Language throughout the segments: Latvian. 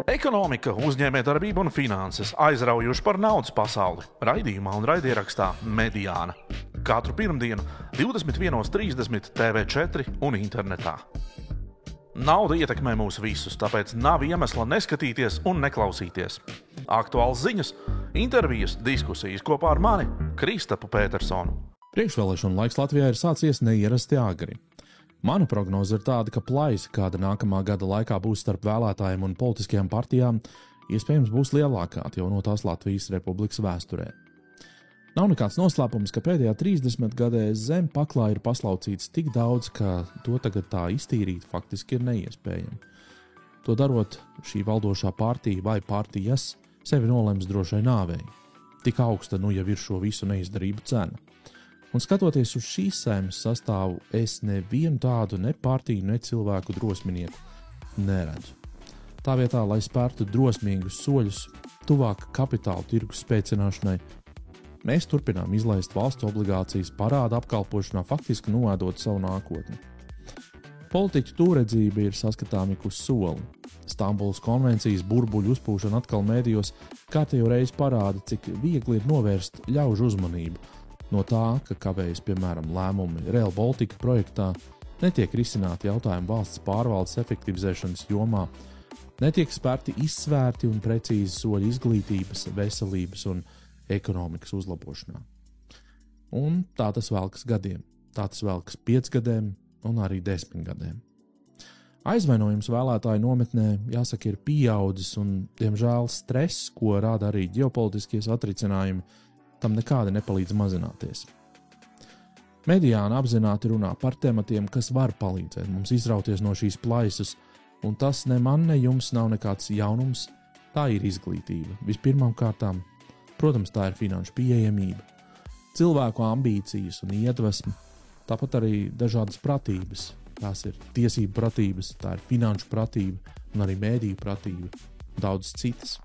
Ekonomika, uzņēmējdarbība un finanses aizraujuši par naudas pasauli. Raidījumā un raidierakstā Mediāna. Katru pirmdienu 21:30 TV4 un internetā. Nauda ietekmē mūs visus, tāpēc nav iemesla neskatīties un neklausīties. Aktuāls ziņas, intervijas, diskusijas kopā ar mani, Kristapu Petersonu. Priekšvēlēšanu laiks Latvijā ir sācies neierasti agri. Mana prognoze ir tāda, ka plaisa, kāda nākamā gada laikā būs starp vēlētājiem un politiskajām partijām, iespējams būs lielākā atjaunotās Latvijas Republikas vēsturē. Nav nekāds noslēpums, ka pēdējā 30 gadē zem paklā ir paslaucīts tik daudz, ka to tagad tā iztīrīt faktiski ir neiespējami. To darot, šī valdošā partija vai partijas sevi nolems drošai nāvei. Tik augsta nu jau ir šo visu neizdarību cena. Un skatoties uz šīs saeimas sastāvu, es nevienu tādu ne partiju, ne cilvēku drosminieku neredzu. Tā vietā, lai spērtu drosmīgus soļus tuvāk kapitāla tirgus spēcināšanai, mēs turpinām izlaist valsts obligācijas parāda apkalpošanā, faktiski noēdot savu nākotni. Politiķu tūredzība ir saskatāma ik uz soli. Stambulas konvencijas burbuļu uzpūšana atkal mēdījos kārtējo reizi parāda, cik viegli ir novērst ļaužu uzmanību no tā, ka kavējas, piemēram, lēmumi Rail Baltica projektā, netiek risināti jautājumi valsts pārvaldes efektivizēšanas jomā, netiek spērti izsvērti un precīzi soļi izglītības, veselības un ekonomikas uzlabošanā. Un tā tas velkas gadiem, tā tas velkas 5 gadiem un arī 10 gadiem. Aizvainojums vēlētāju nometnē, jāsaka, ir pieaudzis un, diemžēl, stress, ko rada arī ģeopolitiskie satricinājumi, tam nekādi nepalīdz mazināties. Mediāna apzināti runā par tematiem, kas var palīdzēt mums izrauties no šīs plaisas, un tas ne man, ne jums nav nekāds jaunums, tā ir izglītība. Vispirmām kārtām, protams, tā ir finanšu pieejamība, cilvēku ambīcijas un iedvesma, tāpat arī dažādas pratības. Tās ir tiesību pratības, tā ir finanšu pratība un arī mēdīju pratība, daudz citas.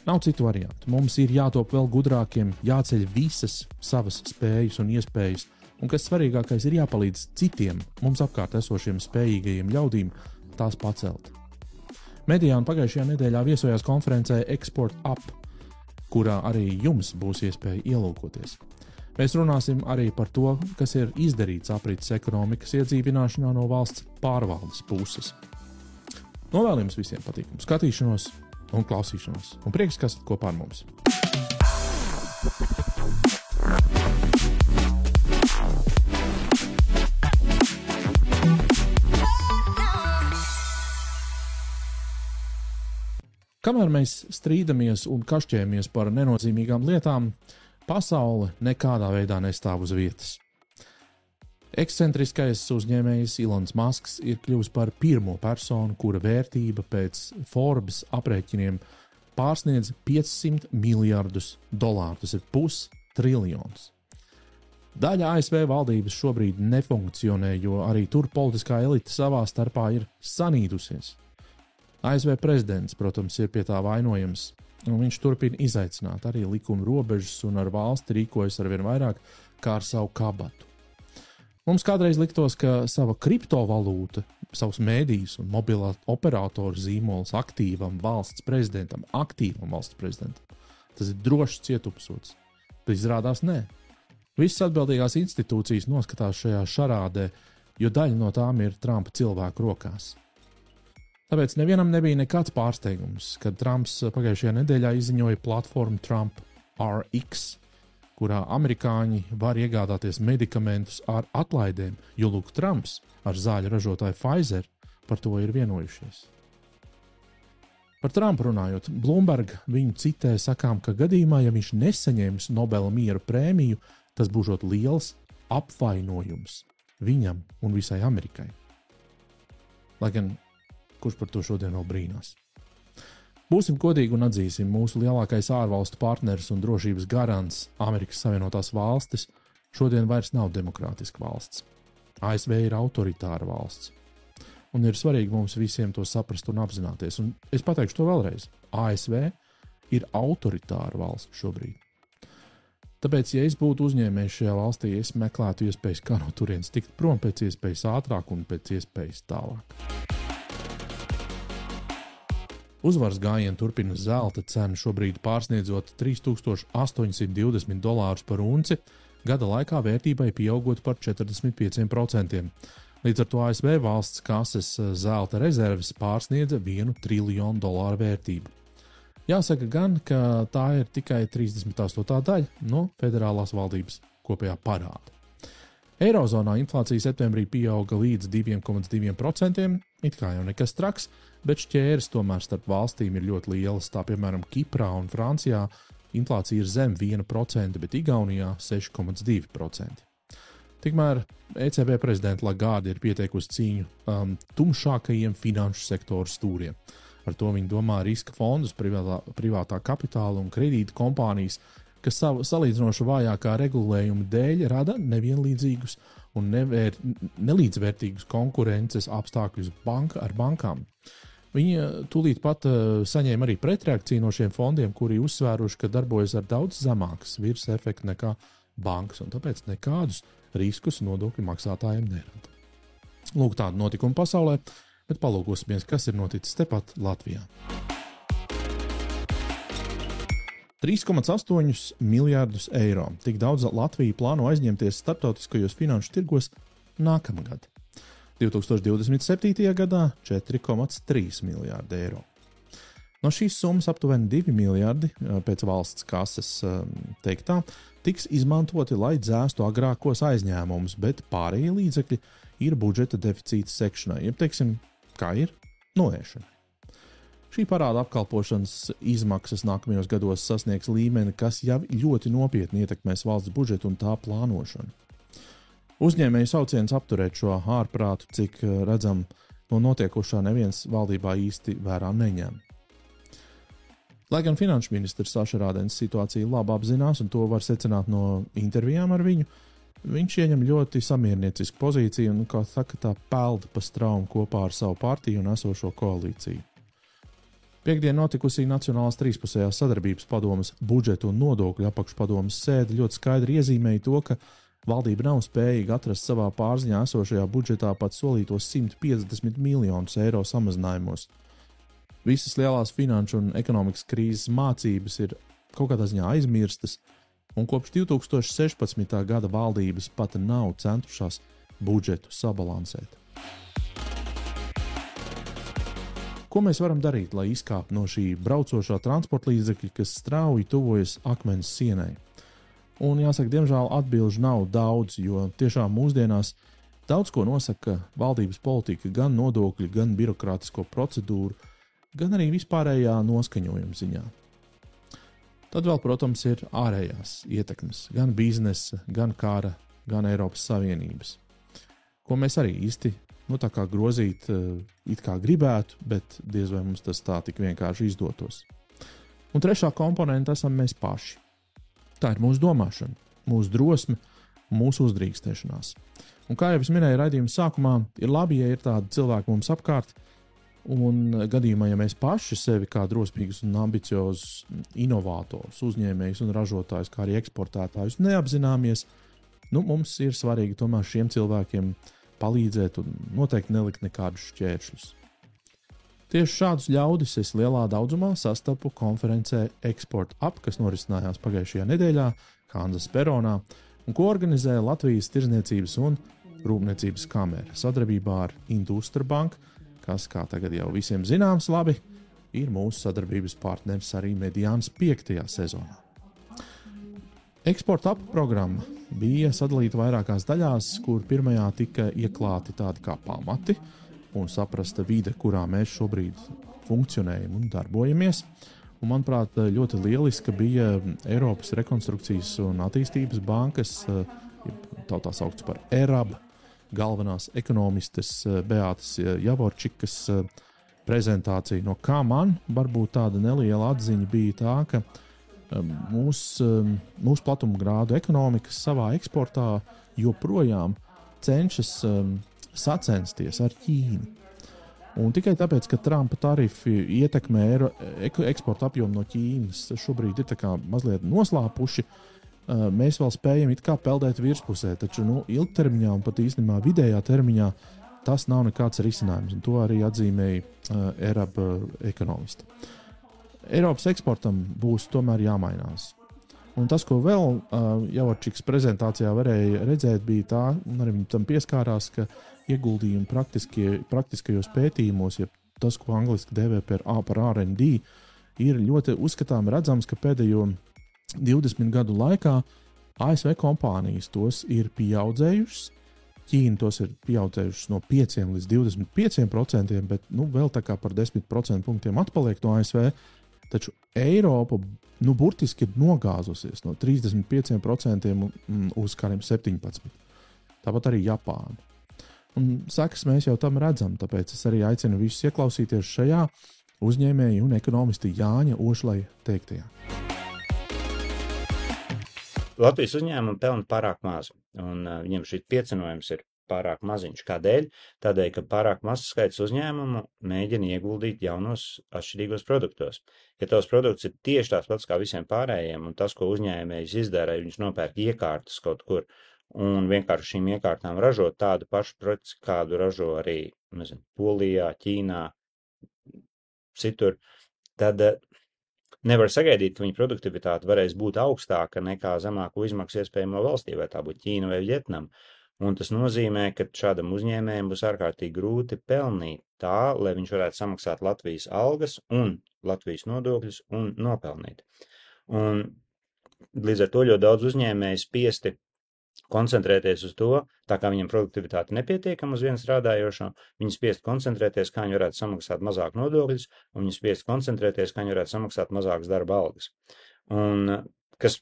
Nav citu variantu. Mums ir jātop vēl gudrākiem, jāceļ visas savas spējas un iespējas, un, kas svarīgākais, ir jāpalīdz citiem, mums apkārt esošiem spējīgajiem ļaudīm tās pacelt. Mediāna pagājušajā nedēļā viesojās konferencē Export Up, kurā arī jums būs iespēja ielūkoties. Mēs runāsim arī par to, kas ir izdarīts aprits ekonomikas iedzīvināšanā no valsts pārvaldes puses. Novēlu jums visiem patīkamu skatīšanos un klausīšanos, un prieks, ka esat kopā ar mums. Kamēr mēs strīdamies un kašķējamies par nenozīmīgām lietām, pasaule nekādā veidā nestāv uz vietas. Ekscentriskais uzņēmējs Ilons Masks ir kļuvis par pirmo personu, kura vērtība pēc Forbes aprēķiniem pārsniedz $500 miljardus. Tas ir $500 billions. Daļa ASV valdības šobrīd nefunkcionē, jo arī tur politiskā elite savā starpā ir sanīdusies. ASV prezidents, protams, ir pie tā vainojams, un viņš turpina izaicināt arī likuma robežas un ar valsti rīkojas arvien vairāk kā ar savu kabatu. Mums kādreiz liktos, ka sava kriptovalūta, savus mēdījus un mobilā operatoru zīmols aktīvam valsts prezidentam, tas ir drošs cietumsods. Bet izrādās nē. Visas atbildīgās institūcijas noskatās šajā šarādē, jo daļa no tām ir Trumpa cilvēku rokās. Tāpēc nevienam nebija nekāds pārsteigums, kad Trumps pagājušajā nedēļā izziņoja platformu Trump RX, kurā amerikāņi var iegādāties medikamentus ar atlaidēm, jo lūk, Trumps ar zāļu ražotāju Pfizer par to ir vienojušies. Par Trumpu runājot, Bloomberg viņu citē sakām, ka gadījumā, ja viņš nesaņems Nobela miera prēmiju, tas būšot liels apvainojums viņam un visai Amerikai. Lai gan kurš par to šodien vēl brīnās. Būsim godīgi un atzīsim, mūsu lielākais ārvalstu partneris un drošības garants, Amerikas Savienotās valstis, šodien vairs nav demokrātiska valsts. ASV ir autoritāra valsts. Un ir svarīgi mums visiem to saprast un apzināties. Un es pateikšu to vēlreiz. ASV ir autoritāra valsts šobrīd. Tāpēc, ja es būtu uzņēmējs šajā valstī, es meklētu iespējas, kā no turienes tikt prom pēc iespējas ātrāk un pēc iespējas tālāk. Uzvaras gājienu turpina zelta cena, šobrīd pārsniedzot $3,820 par unci, gada laikā vērtībai pieaugot par 45%. Līdz ar to ASV valsts kases zelta rezerves pārsniedza $1 triljonu vērtību. Jāsaka gan, ka tā ir tikai 38. daļa no federālās valdības kopējā parāda. Eirozonā inflācija septembrī pieauga līdz 2,2%, it kā jau nekas traks, bet šķēres tomēr starp valstīm ir ļoti lielas. Tā piemēram Kiprā un Francijā inflācija ir zem 1%, bet Igaunijā 6,2%. Tikmēr ECB prezidenta Lagarde ir pieteikusi cīņu tumšākajiem finanšu sektoru stūriem. Ar to viņi domā riska fondus, privātā kapitāla un kredīta kompānijas, kas savu salīdzinoši vājākā regulējuma dēļ rada nevienlīdzīgus un nelīdzvērtīgus konkurences apstākļus ar bankām. Viņi tūlīt pat saņēma arī pretreakciju no šiem fondiem, kuri uzsvēruši, ka darbojas ar daudz zemākas virs efekta nekā bankas, un tāpēc nekādus riskus nodokļu maksātājiem nerada. Lūk, tāda notikuma pasaulē, bet palūkosimies, kas ir noticis tepat Latvijā. 3,8 miljārdus eiro. Tik daudz Latvija plāno aizņemties starptautiskajos finanšu tirgos nākamgad. 2027. gadā 4,3 miljārdi eiro. No šīs summas aptuveni 2 miljārdi pēc valsts kases teiktā tiks izmantoti, lai dzēstu agrākos aizņēmumus, bet pārējie līdzekļi ir budžeta deficīta sekšanai, jeb teiksim, kā ir noēšana. Šī parāda apkalpošanas izmaksas nākamajos gados sasniegs līmeni, kas jau ļoti nopietni ietekmēs valsts budžetu un tā plānošanu. Uzņēmēju sauciens apturēt šo ārprātu, cik redzam no notiekošā neviens valdībā īsti vērā neņem. Lai gan finanšu ministrs Saša Rādens situāciju labi apzinās, un to var secināt no intervijām ar viņu, viņš ieņem ļoti samierniecisku pozīciju un, kā saka, tā pelda pa straumu kopā ar savu partiju un esošo koalīciju. Piektdien notikusī Nacionālās trīspusējās sadarbības padomes budžetu un nodokļu apakšpadomes sēde ļoti skaidri iezīmēja to, ka valdība nav spējīga atrast savā pārziņā esošajā budžetā pat solītos 150 miljonus eiro samazinājumos. Visas lielās finanšu un ekonomikas krīzes mācības ir kaut kādā ziņā aizmirstas, un kopš 2016. gada valdības pat nav centušās budžetu sabalansēt. Ko mēs varam darīt, lai izkāptu no šī braucošā transporta līdzekļa, kas strauji tuvojas akmens sienai? Un jāsaka, diemžēl atbilžu nav daudz, jo tiešām mūsdienās daudz ko nosaka valdības politika, gan nodokļu, gan birokrātisko procedūru, gan arī vispārējā noskaņojuma ziņā. Tad vēl, protams, ir ārējās ietekmes, gan biznesa, gan kara, gan Eiropas Savienības, ko mēs arī īsti tā kā grozīt it kā gribētu, bet diez vai mums tas tā tik vienkārši izdotos. Un trešā komponenta esam mēs paši. Tā ir mūsu domāšana, mūsu drosme, mūsu uzdrīkstēšanās. Un kā jau es minēju raidījuma sākumā, ir labi, ja ir tādi cilvēki mums apkārt, un gadījumā, ja mēs paši sevi kā drosmīgus un ambiciozus inovators, uzņēmējus un ražotājus, kā arī eksportētājus neapzināmies, mums ir svarīgi tomēr šiem cilvēkiem palīdzēt un noteikti nelikt nekādus šķēršļus. Tieši šādus ļaudis es lielā daudzumā sastapu konferencē Export Up, kas norisinājās pagājušajā nedēļā Hanzas peronā, un ko organizēja Latvijas Tirdzniecības un Rūpniecības kamera sadarbībā ar Industra banku, kas, kā tagad jau visiem zināms labi, ir mūsu sadarbības partneris arī Mediānas 5. sezonā. Export Up programma bija sadalīta vairākās daļās, kur pirmajā tika ieklāti tādi kā pamati un saprasta vide, kurā mēs šobrīd funkcionējam un darbojamies. Un, manuprāt, ļoti lieliska bija Eiropas Rekonstrukcijas un attīstības bankas, tā saukts par ERAB, galvenās ekonomistes Beātas Javorčikas prezentācija, no kā man varbūt tāda neliela atziņa bija tā, ka mūsu platumgrādu ekonomikas savā eksportā joprojām cenšas sacensties ar Ķīnu. Un tikai tāpēc, ka Trumpa tarifi ietekmē eksporta apjomu no Ķīnas šobrīd ir tā kā mazliet noslāpuši, mēs vēl spējam it kā peldēt virspusē, taču ilgtermiņā un pat īstenībā vidējā termiņā tas nav nekāds risinājums, un to arī atzīmēja ERAB ekonomisti. Eiropas eksportam būs tomēr jāmainās. Un tas, ko vēl Javorčiks prezentācijā varēja redzēt, bija tā, un arī tam pieskārās, ka ieguldījumi praktiskajos pētījumos, ja tas, ko angliski dēvē par R&D, ir ļoti uzskatām redzams, ka pēdējo 20 gadu laikā ASV kompānijas tos ir pieaudzējušas, Ķīna tos ir pieaudzējušas no 5 līdz 25%, bet vēl tā kā par 10% punktiem atpaliek no ASV, taču Eiropa burtiski ir nogāzusies no 35% uz kādiem 17%. Tāpat arī Japāna. Un sekas mēs jau tam redzam, tāpēc es arī aicinu visus ieklausīties šajā uzņēmēju un ekonomisti Jāņa Ošlaja teiktajā. Latvijas uzņēmumi pelna pārāk maz, un viņiem šis piecinojums ir pārāk maziņš. Kādēļ? Tādēļ, ka pārāk mazs skaits uzņēmumu mēģina ieguldīt jaunos atšķirīgos produktos. Ja tavs produkts ir tieši tāds pats kā visiem pārējiem, un tas, ko uzņēmējs izdara, viņš nopērk iekārtas kaut kur, un vienkārši šīm iekārtām ražo tādu pašu preci, kādu ražo arī, Polijā, Ķīnā, citur, tad nevar sagaidīt, ka viņa produktivitāte varēs būt augstāka nekā zemāku izmaksu iespējamo valstī, vai tā būtu Ķīna vai Vietnama. Un tas nozīmē, ka šādam uzņēmējam būs ārkārtīgi grūti pelnīt tā, lai viņš varētu samaksāt Latvijas algas un Latvijas nodokļus un nopelnīt. Un līdz ar to ļoti daudz uzņēmēju spiesti koncentrēties uz to, tā kā viņam produktivitāte nepietiekama uz vienu strādājošo, viņi spiest koncentrēties, kā viņi varētu samaksāt mazāk nodokļus, un viņi spiest koncentrēties, kā viņi varētu samaksāt mazākas darba algas. Un kas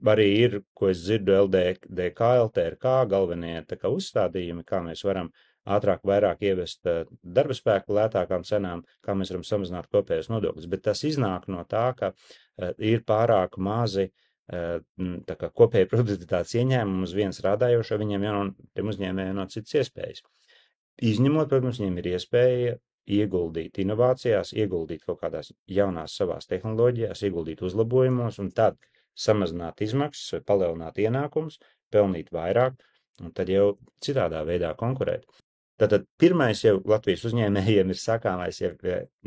arī ir, ko es dzirdu LDK, LTRK, galvenie uzstādījumi, kā mēs varam ātrāk, vairāk ievest darba spēku lētākām cenām, kā mēs varam samazināt kopējos nodokļus. Bet tas iznāk no tā, ka ir pārāk mazi kopēja produktivitātes ieņēmumu uz viens strādājošo, viņiem tiem uzņēmējiem nav citas iespējas. Izņemot, protams, viņiem ir iespēja ieguldīt inovācijās, ieguldīt kaut kādās jaunās savās tehnoloģijās, ieguldīt uzlabojumos un tad samazināt izmaksas vai palielināt ienākumus, pelnīt vairāk un tad jau citādā veidā konkurēt. Tātad pirmais jau Latvijas uzņēmējiem ir sakāmais, ja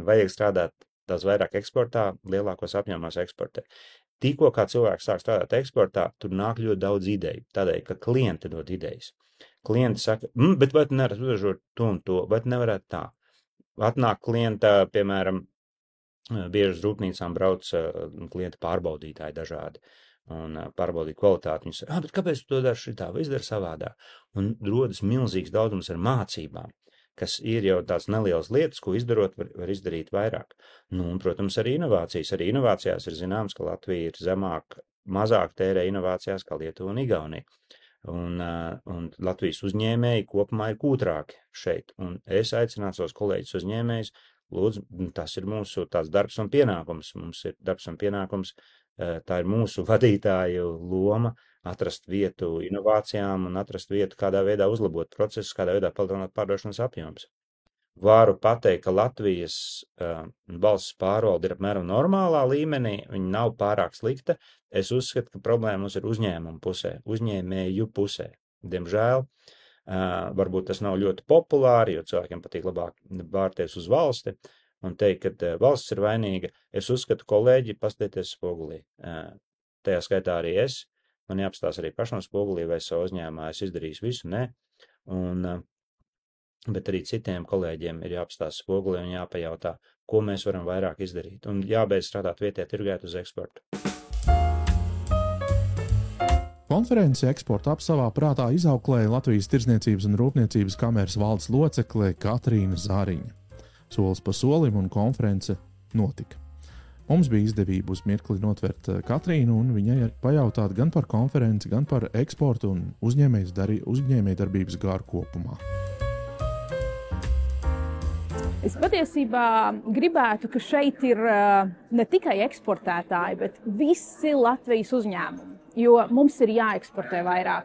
vajag strādāt daudz vairāk eksportā, lielākos apjomos eksportē. Tikko kā cilvēks sāk strādāt eksportā, tur nāk ļoti daudz ideju, tādēļ, ka klienti dod idejas. Klienti saka, bet vai tu nevarētu uzražot to un to, vai tu nevarētu tā. Atnāk klienta, piemēram, bieži uz rūpnīcām brauc klienta pārbaudītāji dažādi un pārbaudīt kvalitāti. Viņi saka, bet kāpēc tu to dari šitā, vai izdari savādā? Un rodas milzīgs daudzums ar mācībām, kas ir jau tās nelielas lietas, ko izdarot, var izdarīt vairāk. Un, protams, arī inovācijas. Arī inovācijās ir zināms, ka Latvija ir mazāk tērē inovācijās kā Lietuva un Igaunija. Un Latvijas uzņēmēji kopumā ir kūtrāki šeit. Un es aicinātu savus kolēģus uzņēmējus, lūdzu, tas ir mūsu tāds darbs un pienākums. Mums ir darbs un pienākums, tā ir mūsu vadītāju loma, atrast vietu inovācijām un atrast vietu, kādā veidā uzlabot procesus, kādā veidā palielināt pārdošanas apjoms. Varu pateikt, ka Latvijas valsts pārvalde ir apmēram normālā līmenī, viņa nav pārāk slikta. Es uzskatu, ka problēma mums ir uzņēmumu pusē, uzņēmēju pusē. Diemžēl, varbūt tas nav ļoti populāri, jo cilvēkiem patīk labāk vārties uz valsti un teikt, ka valsts ir vainīga. Es uzskatu, kolēģi, paskatieties spogulī. Tajā skaitā arī es. Man jāapstās arī pašam spogulī, vai savu uzņēmumā es izdarīšu visu, ne. Bet arī citiem kolēģiem ir jāapstās spogulī un jāpajautā, ko mēs varam vairāk izdarīt. Un jābeidz strādāt vietē, tirgēt uz eksportu. Konferenci eksporta ap savā prātā izauklēja Latvijas Tirdzniecības un Rūpniecības kameras valdes locekle Katrīna Zāriņa. Solis pa solim un konference notika. Mums bija izdevība uz mirkli notvert Katrīnu un viņai pajautāt gan par konferenci, gan par eksportu un uzņēmējdarbības garu kopumā. Es patiesībā gribētu, ka šeit ir ne tikai eksportētāji, bet visi Latvijas uzņēmumi, jo mums ir jāeksportē vairāk.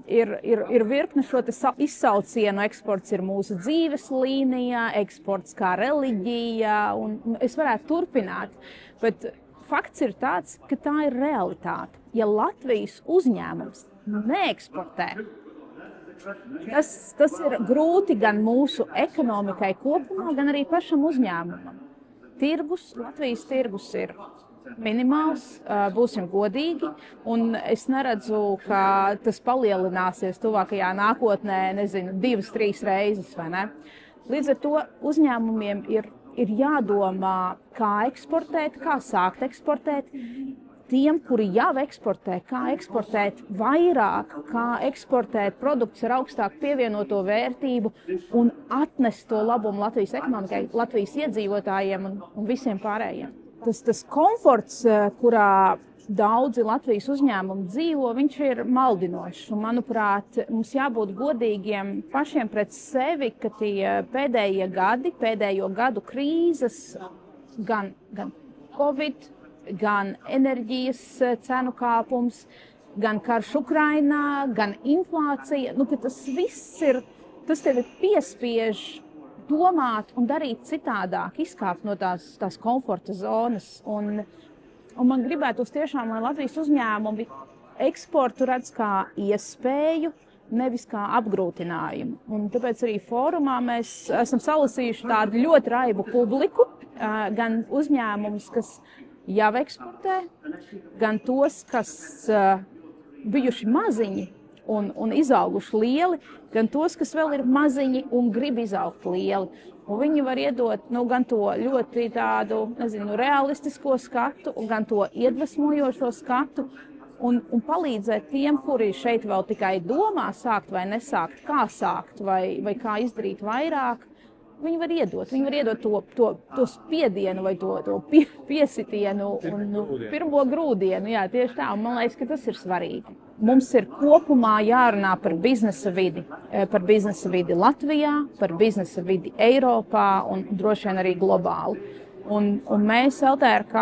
Ir virkne šo izsaucienu, eksports ir mūsu dzīves līnija, eksports kā reliģija, un es varētu turpināt, bet fakts ir tāds, ka tā ir realitāte. Ja Latvijas uzņēmums neeksportē, Tas ir grūti gan mūsu ekonomikai kopumā, gan arī pašam uzņēmumam. Latvijas tirgus ir minimāls, būsim godīgi, un es neredzu, ka tas palielināsies tuvākajā nākotnē, 2-3 reizes, vai ne? Līdz ar to uzņēmumiem ir jādomā, kā eksportēt, kā sākt eksportēt. Tiem, kuri jau eksportē, kā eksportēt vairāk, kā eksportēt produktus ar augstāku pievienoto vērtību un atnest to labumu Latvijas ekonomikai, Latvijas iedzīvotājiem un visiem pārējiem. Tas komforts, kurā daudzi Latvijas uzņēmumi dzīvo, viņš ir maldinošs. Un, manuprāt, mums jābūt godīgiem pašiem pret sevi, ka tie pēdējo gadu krīzes, gan Covid, gan enerģijas cenu kāpums, gan karš Ukrainā, gan inflācija, ka tas viss tas tevi piespiež domāt un darīt citādāk, izkāpt no tās komforta zonas. Un man gribētos tiešām, lai Latvijas uzņēmumi eksportu redz kā iespēju, nevis kā apgrūtinājumu. Un tāpēc arī fórumā mēs esam salasījuši tādu ļoti raibu publiku, gan uzņēmumus, kas jau eksportē, gan tos, kas bijuši maziņi un izauguši lieli, gan tos, kas vēl ir maziņi un grib izaugt lieli. Un viņi var iedot gan to ļoti tādu, realistisko skatu, gan to iedvesmojošo skatu un palīdzēt tiem, kuri šeit vēl tikai domā sākt vai nesākt, kā sākt vai kā izdarīt vairāk. Viņi var iedot to spiedienu vai to piesitienu un pirmo grūdienu. Jā, tieši tā, un man liekas, ka tas ir svarīgi. Mums ir kopumā jārunā par biznesa vidi Latvijā, par biznesa vidi Eiropā un droši vien arī globāli. Un mēs LTRK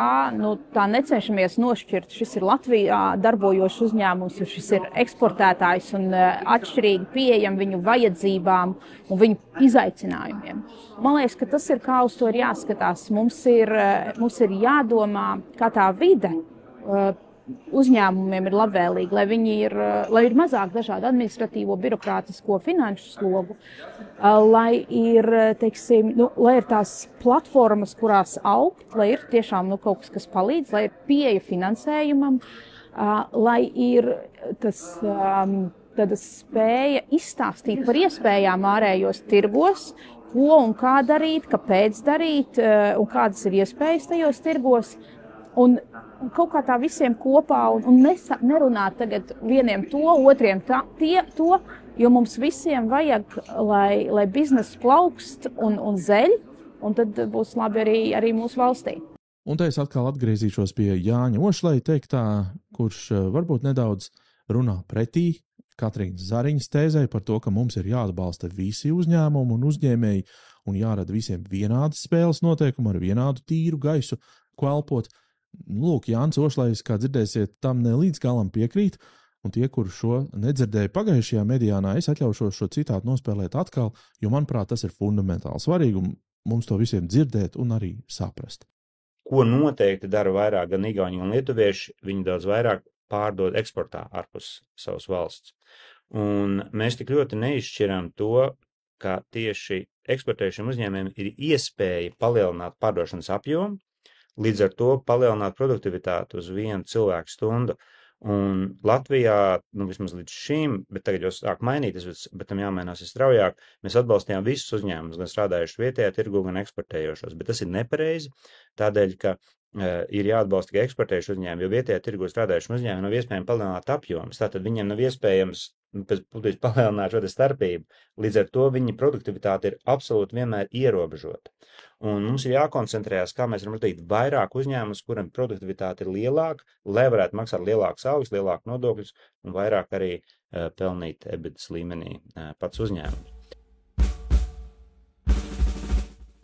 tā necenšamies nošķirt, šis ir Latvijā darbojošs uzņēmums, šis ir eksportētājs un atšķirīgi pieejam viņu vajadzībām un viņu izaicinājumiem. Man liekas, ka tas ir kā uz to ir jāskatās. Mums ir jādomā, kā tā vide uzņēmumiem ir labvēlīgi, lai ir mazāk dažādu administratīvo, birokrātisko, finanšu slogu, lai ir tās platformas, kurās augt, lai ir tiešām kaut kas palīdz, lai ir pieeja finansējumam, lai ir tāda spēja izstāstīt par iespējām ārējos tirgos, ko un kā darīt, kāpēc darīt un kādas ir iespējas tajos tirgos. Un kaut kā tā visiem kopā un nerunāt tagad vieniem to, otriem to, jo mums visiem vajag, lai bizness plaukst un zeļ, un tad būs labi arī mūsu valstī. Un te es atkal atgriezīšos pie Jāņa Ošleja teiktā, kurš varbūt nedaudz runā pretī Katrīnas Zariņas tēzei par to, ka mums ir jāatbalsta visi uzņēmumi un uzņēmēji un jārada visiem vienādas spēles noteikumi ar vienādu tīru gaisu, ko elpot. Lūk, Jānis Ošlejs, kā dzirdēsiet, tam ne līdz galam piekrīt, un tie, kuri šo nedzirdēja pagājušajā mediānā, es atļaušos šo citātu nospēlēt atkal, jo, manuprāt, tas ir fundamentāli svarīgi, un mums to visiem dzirdēt un arī saprast. Ko noteikti dara vairāk gan igauņi un lietuvieši, viņi daudz vairāk pārdod eksportā ārpus savas valsts. Un mēs tik ļoti neizšķiram to, ka tieši eksportējušiem uzņēmējiem ir iespēja palielināt pārdošanas apjomu, līdz ar to palielināt produktivitāti uz 1 cilvēku stundu. Un Latvijā, vismaz līdz šim, bet tagad jau sāk mainīties, bet tam jāmainās straujāk, mēs atbalstījām visus uzņēmumus, gan strādājušus vietējā tirgu, gan eksportējošos. Bet tas ir nepareizi, tādēļ, ka ir jāatbalsta tikai eksportējuši uzņēmumi, jo vietējā tirgu strādājušiem uzņēmumiem nav iespējams palielināt apjomus. Tātad viņiem nav iespējams palielināt šo starpību. Līdz ar to viņa produktivitāte ir absolūti vienmēr ierobežota. Un mums ir jākoncentrējas, kā mēs varam radīt vairāk uzņēmumus, kuriem produktivitāte ir lielāka, lai varētu maksāt lielākas algas, lielāku nodokļus un vairāk arī pelnīt EBITDA līmenī pats uzņēmums.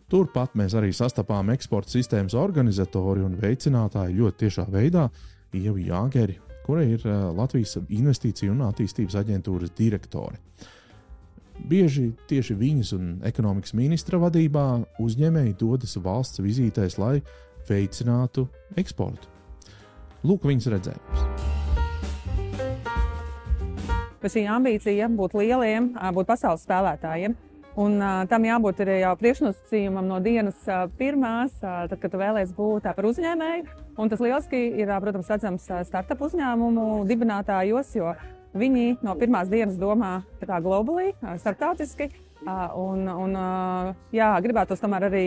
Turpat mēs arī sastapām eksporta sistēmas organizatori un veicinātāji ļoti tiešā veidā Ievu Jāgeri, kura ir Latvijas Investīciju un attīstības aģentūras direktore. Bieži tieši viņas un ekonomikas ministra vadībā uzņēmēji dodas valsts vizītēs, lai veicinātu eksportu. Lūk, viņas redzējums. bet šī ambīcija būt lieliem, būt pasaules spēlētājiem. Un tam jābūt arī jau priekšnosacījumam no dienas pirmās, tad, kad tu vēlies būt par uzņēmēju. Un tas lieliski ir, protams, redzams startup uzņēmumu dibinātājos, jo viņi no pirmās dienas domā tā kā globally, starptautiski. Jā, gribētos tomēr arī,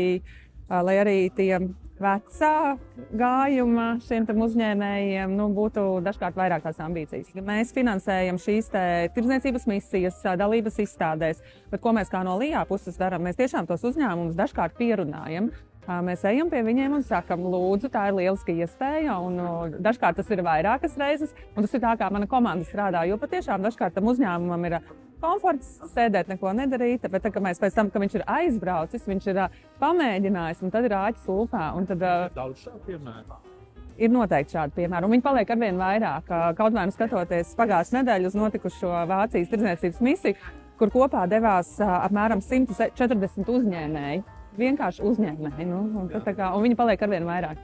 lai arī tie vecā gājuma šiem uzņēmējiem būtu dažkārt vairāk tās ambīcijas. Mēs finansējam šīs tirdzniecības misijas, dalības izstādēs, bet ko mēs kā no LIA puses darām, mēs tiešām tos uzņēmumus dažkārt pierunājam. Mēs ejam pie viņiem un sakam, lūdzu, tā ir lieliska iespēja, un dažkārt tas ir vairākas reizes, un tas ir tā, kā mana komanda strādā, jo patiešām dažkārt tam uzņēmumam ir komforts sēdēt, neko nedarīt, bet tad, kad mēs pēc tam, ka viņš ir aizbraucis, viņš ir pamēģinājis, un tad ir āķis lūpā. Daudz šādu piemēru. Ir noteikti šādi piemēri, un viņi paliek arvien vairāk. Kaut vai skatoties pagājušā nedēļa uz notikušo Vācijas tirdzniecības misiju, kur kopā devās apmēram 140 uzņēmēji. Vienkārši uzņēmēji, un viņi paliek arvien vairāk.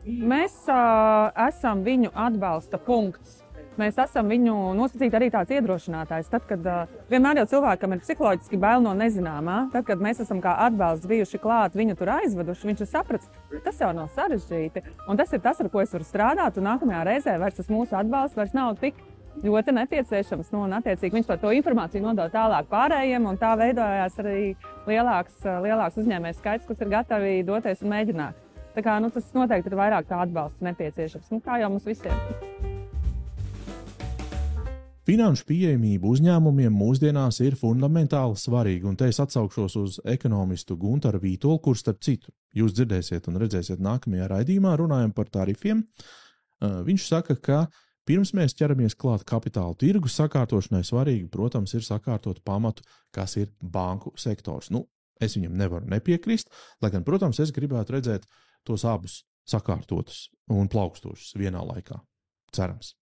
Mēs esam viņu atbalsta punkts. Mēs esam viņu nosacīti arī tāds iedrošinātājs. Tad, kad vienmēr jau cilvēkam ir psiholoģiski bail no nezināmā, tad, kad mēs esam kā atbalsts bijuši klāt, viņu tur aizveduši, viņš ir sapratis, tas jau nav sarežģīti. Un tas ir tas, ar ko es varu strādāt, un nākamajā reizē vairs tas mūsu atbalsts vairs nav tik ļoti nepieciešams. Un attiecīgi viņš to informāciju nodod tālāk pārējiem, un tā veidojās arī lielāks uzņēmēju skaits, kas ir gatavi doties un mēģināt. Tā kā, tas noteikti ir vairāk kā atbalsts nepieciešams, kā jau mums visiem. Finanšu pieejamība uzņēmumiem mūsdienās ir fundamentāli svarīga, un te es atsaukšos uz ekonomistu Guntaru Vītolu, kurš, starp citu, jūs dzirdēsiet un redzēsiet nākamajā raidījumā, runājam par tarifiem. Viņš saka, ka pirms mēs ķeramies klāt kapitāla tirgus sakārtošanai, svarīgi, protams, ir sakārtot pamatu, kas ir banku sektors. Es viņam nevaru nepiekrist, lai gan, protams, es gribētu redzēt tos abus sakārtotus un plaukstošus vienā laikā. Cerams.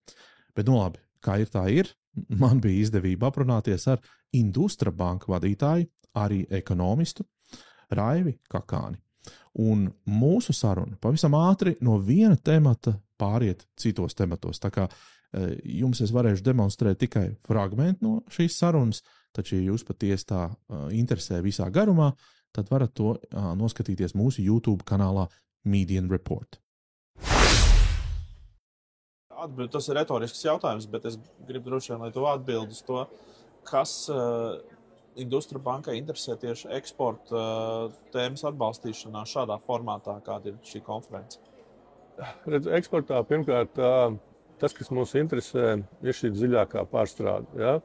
Bet labi. Kā ir, tā ir. Man bija izdevība aprunāties ar Industra banka vadītāju, arī ekonomistu Raivi Kakāni. Un mūsu saruna pavisam ātri no viena temata pāriet citos tematos. Tā kā jums es varēšu demonstrēt tikai fragmentu no šīs sarunas, taču, ja jūs patiesi tā interesē visā garumā, tad varat to noskatīties mūsu YouTube kanālā Median Report. Tas ir retorisks jautājums, bet es gribu droši vien, lai tu atbildi uz to, kas Industra bankai interesē tieši eksporta tēmas atbalstīšanā šādā formātā, kāda ir šī konference. Eksportā pirmkārt tas, kas mums interesē, ir šī dziļākā pārstrāde. Ja?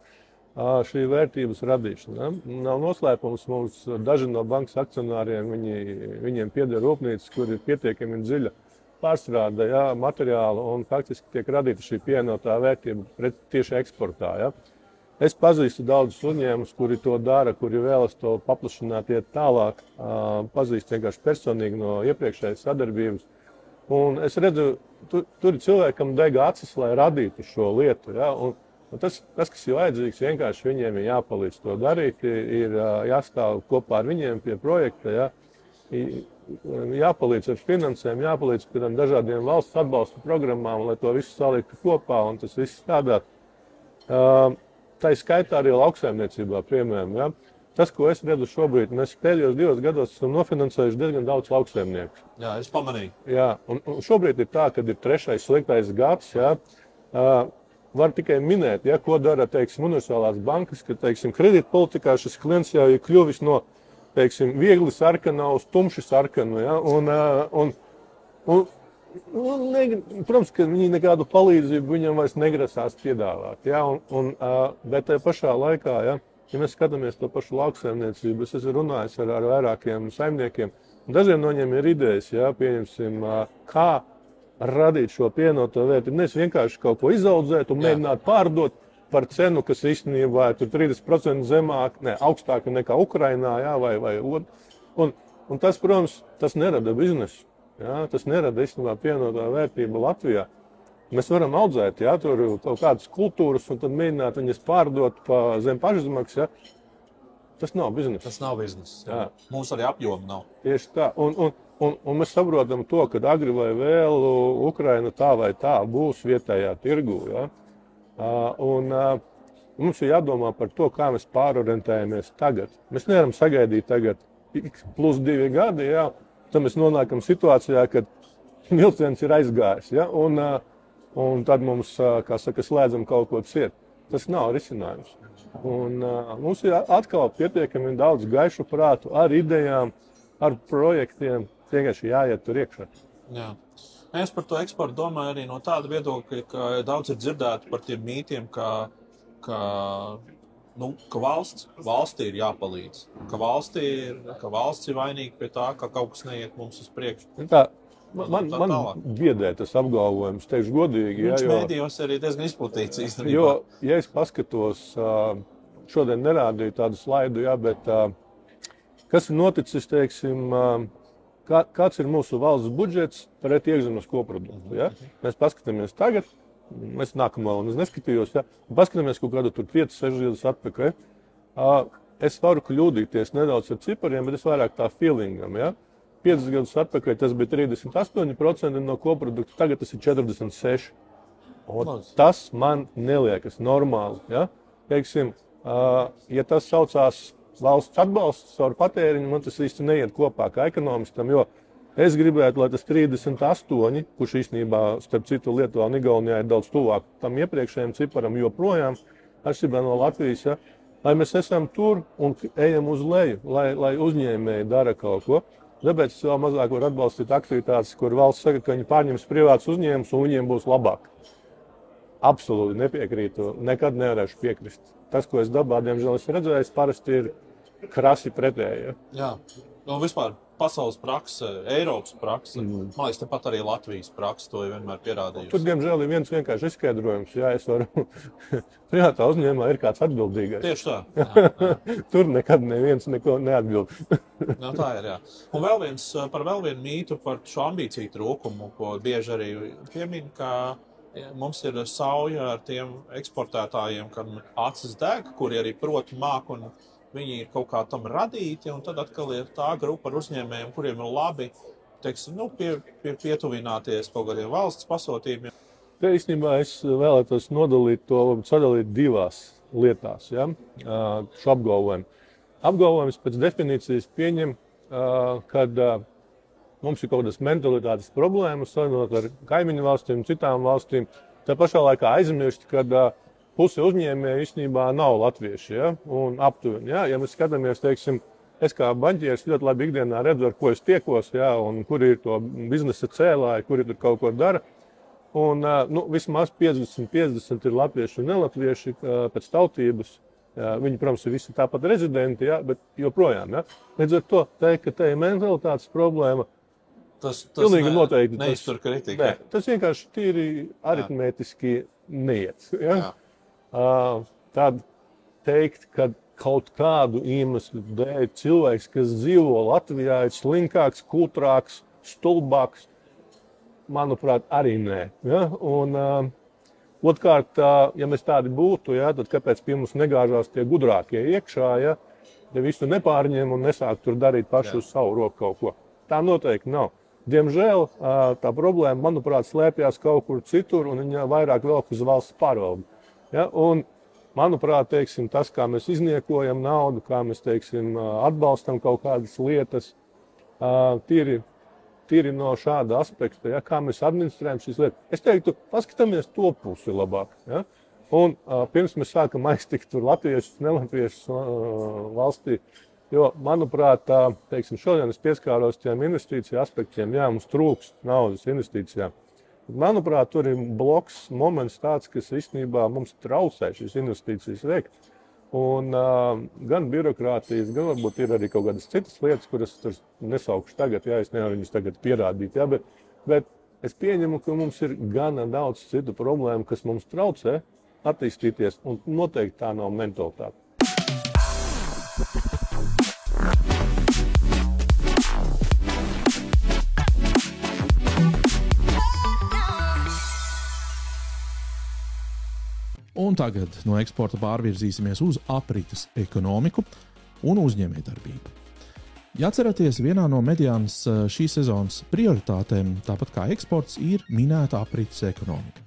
Šī vērtības radīšana. Nav noslēpums, mums daži no bankas akcionāriem, viņiem pieder rūpnīcas, kur ir pietiekami dziļa pārstrāde, materiāla, un faktiski tiek radīta šī pievienotā vērtība tieši eksportā. Ja? Es pazīstu daudzus uzņēmumus, kuri to dara, kuri vēlas to paplašināt, iet tālāk. Pazīstu vienkārši personīgi no iepriekšējas sadarbības. Un es redzu, tur ir cilvēkam deg acis, lai radītu šo lietu. Ja? Un tas, kas ir vajadzīgs, vienkārši viņiem ir jāpalīdz to darīt, ir jāstāv kopā ar viņiem pie projekta. Ja? Jāpalīdz ar finansēm, jāpalīdz ar dažādiem valsts atbalsta programmām, lai to visu saliktu kopā un tas viss strādāt. Tā ir skaitā arī lauksaimniecībā, piemēram. Ja? Tas, ko es redzu šobrīd, mēs pēdējos 2 gados esam nofinansējuši diezgan daudz lauksaimnieku. Jā, es pamanīju. Jā, un šobrīd ir tā, kad ir 3. sliktais gads. Ja? Var tikai minēt, ja, ko dara, teiksim, universālās bankas, ka, teiksim, kredītpolitikā šis klients jau ir kļuvis no viegli sarkana uz tumši sarkanu. Ja? Protams, ka viņi nekādu palīdzību viņam vairs negrasās piedāvāt. Ja? Bet tajā pašā laikā, ja mēs skatāmies to pašu lauksaimniecību, es esmu runājis ar vairākiem saimniekiem, dažiem no viņiem ir idejas, ja? Pieņemsim, kā radīt šo pievienoto vērtību. Nevis vienkārši kaut ko izaudzēt un mēģināt pārdot par cenu, kas īstenībā ir 30% zemāk, augstāka nekā Ukrainā, vai un tas, protams, tas nerada biznesu. Ja? Tas nerada īstenībā pievienotā vērtība Latvijā. Mēs varam audzēt, ja, tur kaut kādas kultūras un tad mēģināt viņas pārdot zem pašizmaksas. Ja? Tas nav bizness. Tas nav bizness. Jā. Mums arī apjoma nav. Tieši tā. Un mēs saprotam to, ka agri vai vēl Ukraina tā vai tā būs vietējā tirgū. Ja? Mums ir jādomā par to, kā mēs pārorientējamies tagad. Mēs nevaram sagaidīt tagad plus 2 gadi, jā, tad mēs nonākam situācijā, kad vilciens ir aizgājis, ja? Un tad mums, kā saka, slēdzam kaut ko ciet. Tas nav risinājums. Un mums ir atkal pietiekami daudz gaišu prātu ar idejām, ar projektiem, vienkārši jāiet tur iekšā. Jā. Es par to eksportu domāju arī no tāda viedokļa, ka daudz ir dzirdēti par tiem mītiem, ka valstī ir jāpalīdz, ka valsts ir vainīga pie tā, ka kaut kas neiet mums uz priekšu. Man biedē tas apgalvojums, teikšu godīgi. Viņš mēdījos arī diezgan izplatīts īstenībā. Jo, ja es paskatos, šodien nerādīju tādu slaidu, bet kas ir noticis, teiksim, kāds ir mūsu valsts budžets pret iekšzemes koproduktu. Ja? Mēs paskatāmies tagad, es nākamā un es neskatījos, paskatāmies kaut kādu tur 5-6 gadus atpakaļ. Es varu kļūdīties nedaudz ar cipariem, bet es vairāk tā feelingam, ja? 5 gadus atpakaļ tas bija 38% no koprodukta, tagad tas ir 46%. Tas man neliekas normāli. Ja? Teiksim, ja tas saucās valsts atbalsts caur patēriņu, man tas īsti neiet kopā kā ekonomistam, jo es gribētu, lai tas 38, kurš īstenībā, starp citu, Lietuvā un Igaunijā ir daudz tuvāk tam iepriekšējiem ciparam, joprojām, atšķirībā no Latvijas, ja? Lai mēs esam tur un ejam uz leju, lai uzņēmēji dara kaut ko. Tāpēc es vēl mazāk varu atbalstīt aktivitātes, kur valsts saka, ka viņi pārņems privātus uzņēmumus un viņiem būs labāk. Absolūti nepiekrītu, nekad nevarēšu piekrist. Tas, ko es dabā, diemžēl, esmu redzējis, parasti ir krasi pretēji. Ja? Jā, un vispār pasaules prakse, Eiropas prakse, man liekas, tepat arī Latvijas prakse to vienmēr pierādījusi. Tur, diemžēl, ir viens vienkārši izskaidrojums. Jā, es varu, privātā uzņēmumā ir kāds atbildīgais. Tieši tā. Jā. Tur nekad neviens neko neatbild. No, tā ir, jā. Un vēl vienu mītu par šo ambīciju trūkumu, ko bieži arī piemin, ka mums ir sauja ar tiem eksportētājiem, kam acis deg, kuri arī proti māk un viņi ir kaut kā tam radīti, un tad atkal ir tā grupa ar uzņēmējiem, kuriem ir labi, teiksim, pietuvināties kaut kādiem valsts pasūtījumiem. Te īstenībā es vēlētos sadalīt divās lietās, ja? Šo apgalvojumu. Apgalvojums pēc definīcijas pieņem, kad mums ir kaut kādas mentalitātes problēmas, sarunot ar kaimiņu valstīm, citām valstīm. Tā pašā laikā aizmirst, kad puse uzņēmēju īstenībā nav latvieši, ja? Un aptuveni. Ja? Ja mēs skatāmies, teiksim, es kā baņķieris ļoti labi ikdienā redzu, ar ko es tiekos, ja? Un kur ir to biznesa cēlāji, kuri tur kaut ko dara. Un vismaz 50-50 ir latvieši un nelatvieši pēc tautības. Ja? Viņi, protams, ir visi tāpat rezidenti, ja? Bet joprojām. Ja? Līdz ar to teikt, ka te ir mentalitātes problēma, tas noteikti neiztur kritiku. Tas vienkārši tīri aritmētiski neiet. Ja? Tad teikt, ka kaut kādu iemeslu dēļ cilvēks, kas dzīvo Latvijā, ir slinkāks, kultrāks, stulbāks, manuprāt, arī nē. Ja? Un otrkārt, ja mēs tādi būtu, ja, tad kāpēc pie mums negāžās tie gudrākie iekšā, ja visu nepārņem un nesāk tur darīt pašu uz savu roku kaut ko. Tā noteikti nav. Diemžēl tā problēma, manuprāt, slēpjas kaut kur citur un viņa vairāk velk uz valsts pārvaldi. Ja, un, manuprāt, teiksim, tas, kā mēs izniekojam naudu, kā mēs teiksim, atbalstam kaut kādas lietas, tīri no šāda aspekta, ja, kā mēs administrējam šīs lietas. Es teiktu, paskatāmies to pusi labāk. Ja, un pirms mēs sākam aiztikt tur latviešus, nelatviešus valstī, jo, manuprāt, teiksim, šodien es pieskāros tiem investīciju aspektiem, jā, mums trūkst naudas investīcijām. Manuprāt, tur ir bloks, moments tāds, kas īstenībā mums traucē šīs investīcijas veikt. Un gan birokrātijas, gan varbūt ir arī kaut kādas citas lietas, kuras tur nesaukšu tagad, jā, es nevaru viņus tagad pierādīt, jā, bet es pieņemu, ka mums ir gana daudz citu problēmu, kas mums traucē attīstīties, un noteikti tā nav mentalitāte. Un tagad no eksporta pārvirzīsimies uz aprites ekonomiku un uzņēmējdarbību. Ja atceraties, vienā no Mediānas šīs sezonas prioritātēm, tāpat kā eksports, ir minēta aprites ekonomika.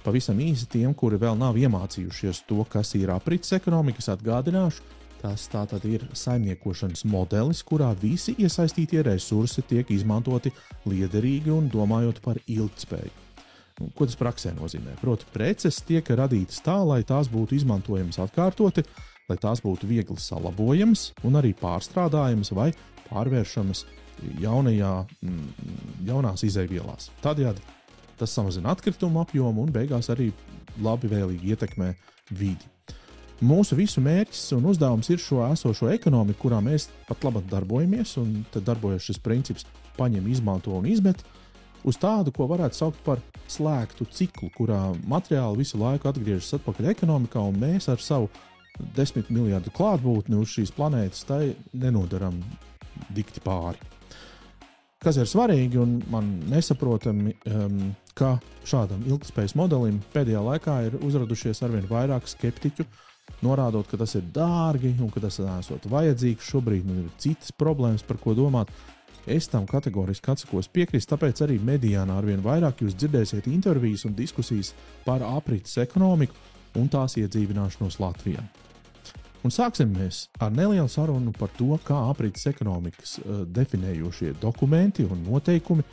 Pavisam īsi tiem, kuri vēl nav iemācījušies to, kas ir aprits ekonomikas, atgādināšu. Tas tātad ir saimniekošanas modelis, kurā visi iesaistītie resursi tiek izmantoti liederīgi un domājot par ilgtspēju. Ko tas praksē nozīmē? Proti, preces tiek radītas tā, lai tās būtu izmantojamas atkārtoti, lai tās būtu viegli salabojamas un arī pārstrādājamas vai pārvēršamas jaunās izejvielās. Tādējādi tas samazina atkritumu apjomu un beigās arī labvēlīgi ietekmē vidi. Mūsu visu mērķis un uzdevums ir šo esošo ekonomiku, kurā mēs pat labāk darbojamies, un tad darbojas šis princips paņem, izmanto un izmet, uz tādu, ko varētu saukt par slēgtu ciklu, kurā materiāli visu laiku atgriežas atpakaļ ekonomikā, un mēs ar savu 10 miljardu klātbūtni uz šīs planētas tai nenodaram dikti pāri. Kas ir svarīgi un man nesaprotami, ka šādam ilgtspējas modelim pēdējā laikā ir uzradušies arvien vairāk skeptiķu, norādot, ka tas ir dārgi un ka tas nesot vajadzīgs šobrīd un ir citas problēmas, par ko domāt. Es tam kategoriski atsakos piekrist, tāpēc arī Mediānā arvien vairāk jūs dzirdēsiet intervijas un diskusijas par aprites ekonomiku un tās iedzīvināšanos Latvijā. Un sāksim mēs ar nelielu sarunu par to, kā aprites ekonomikas definējošie dokumenti un noteikumi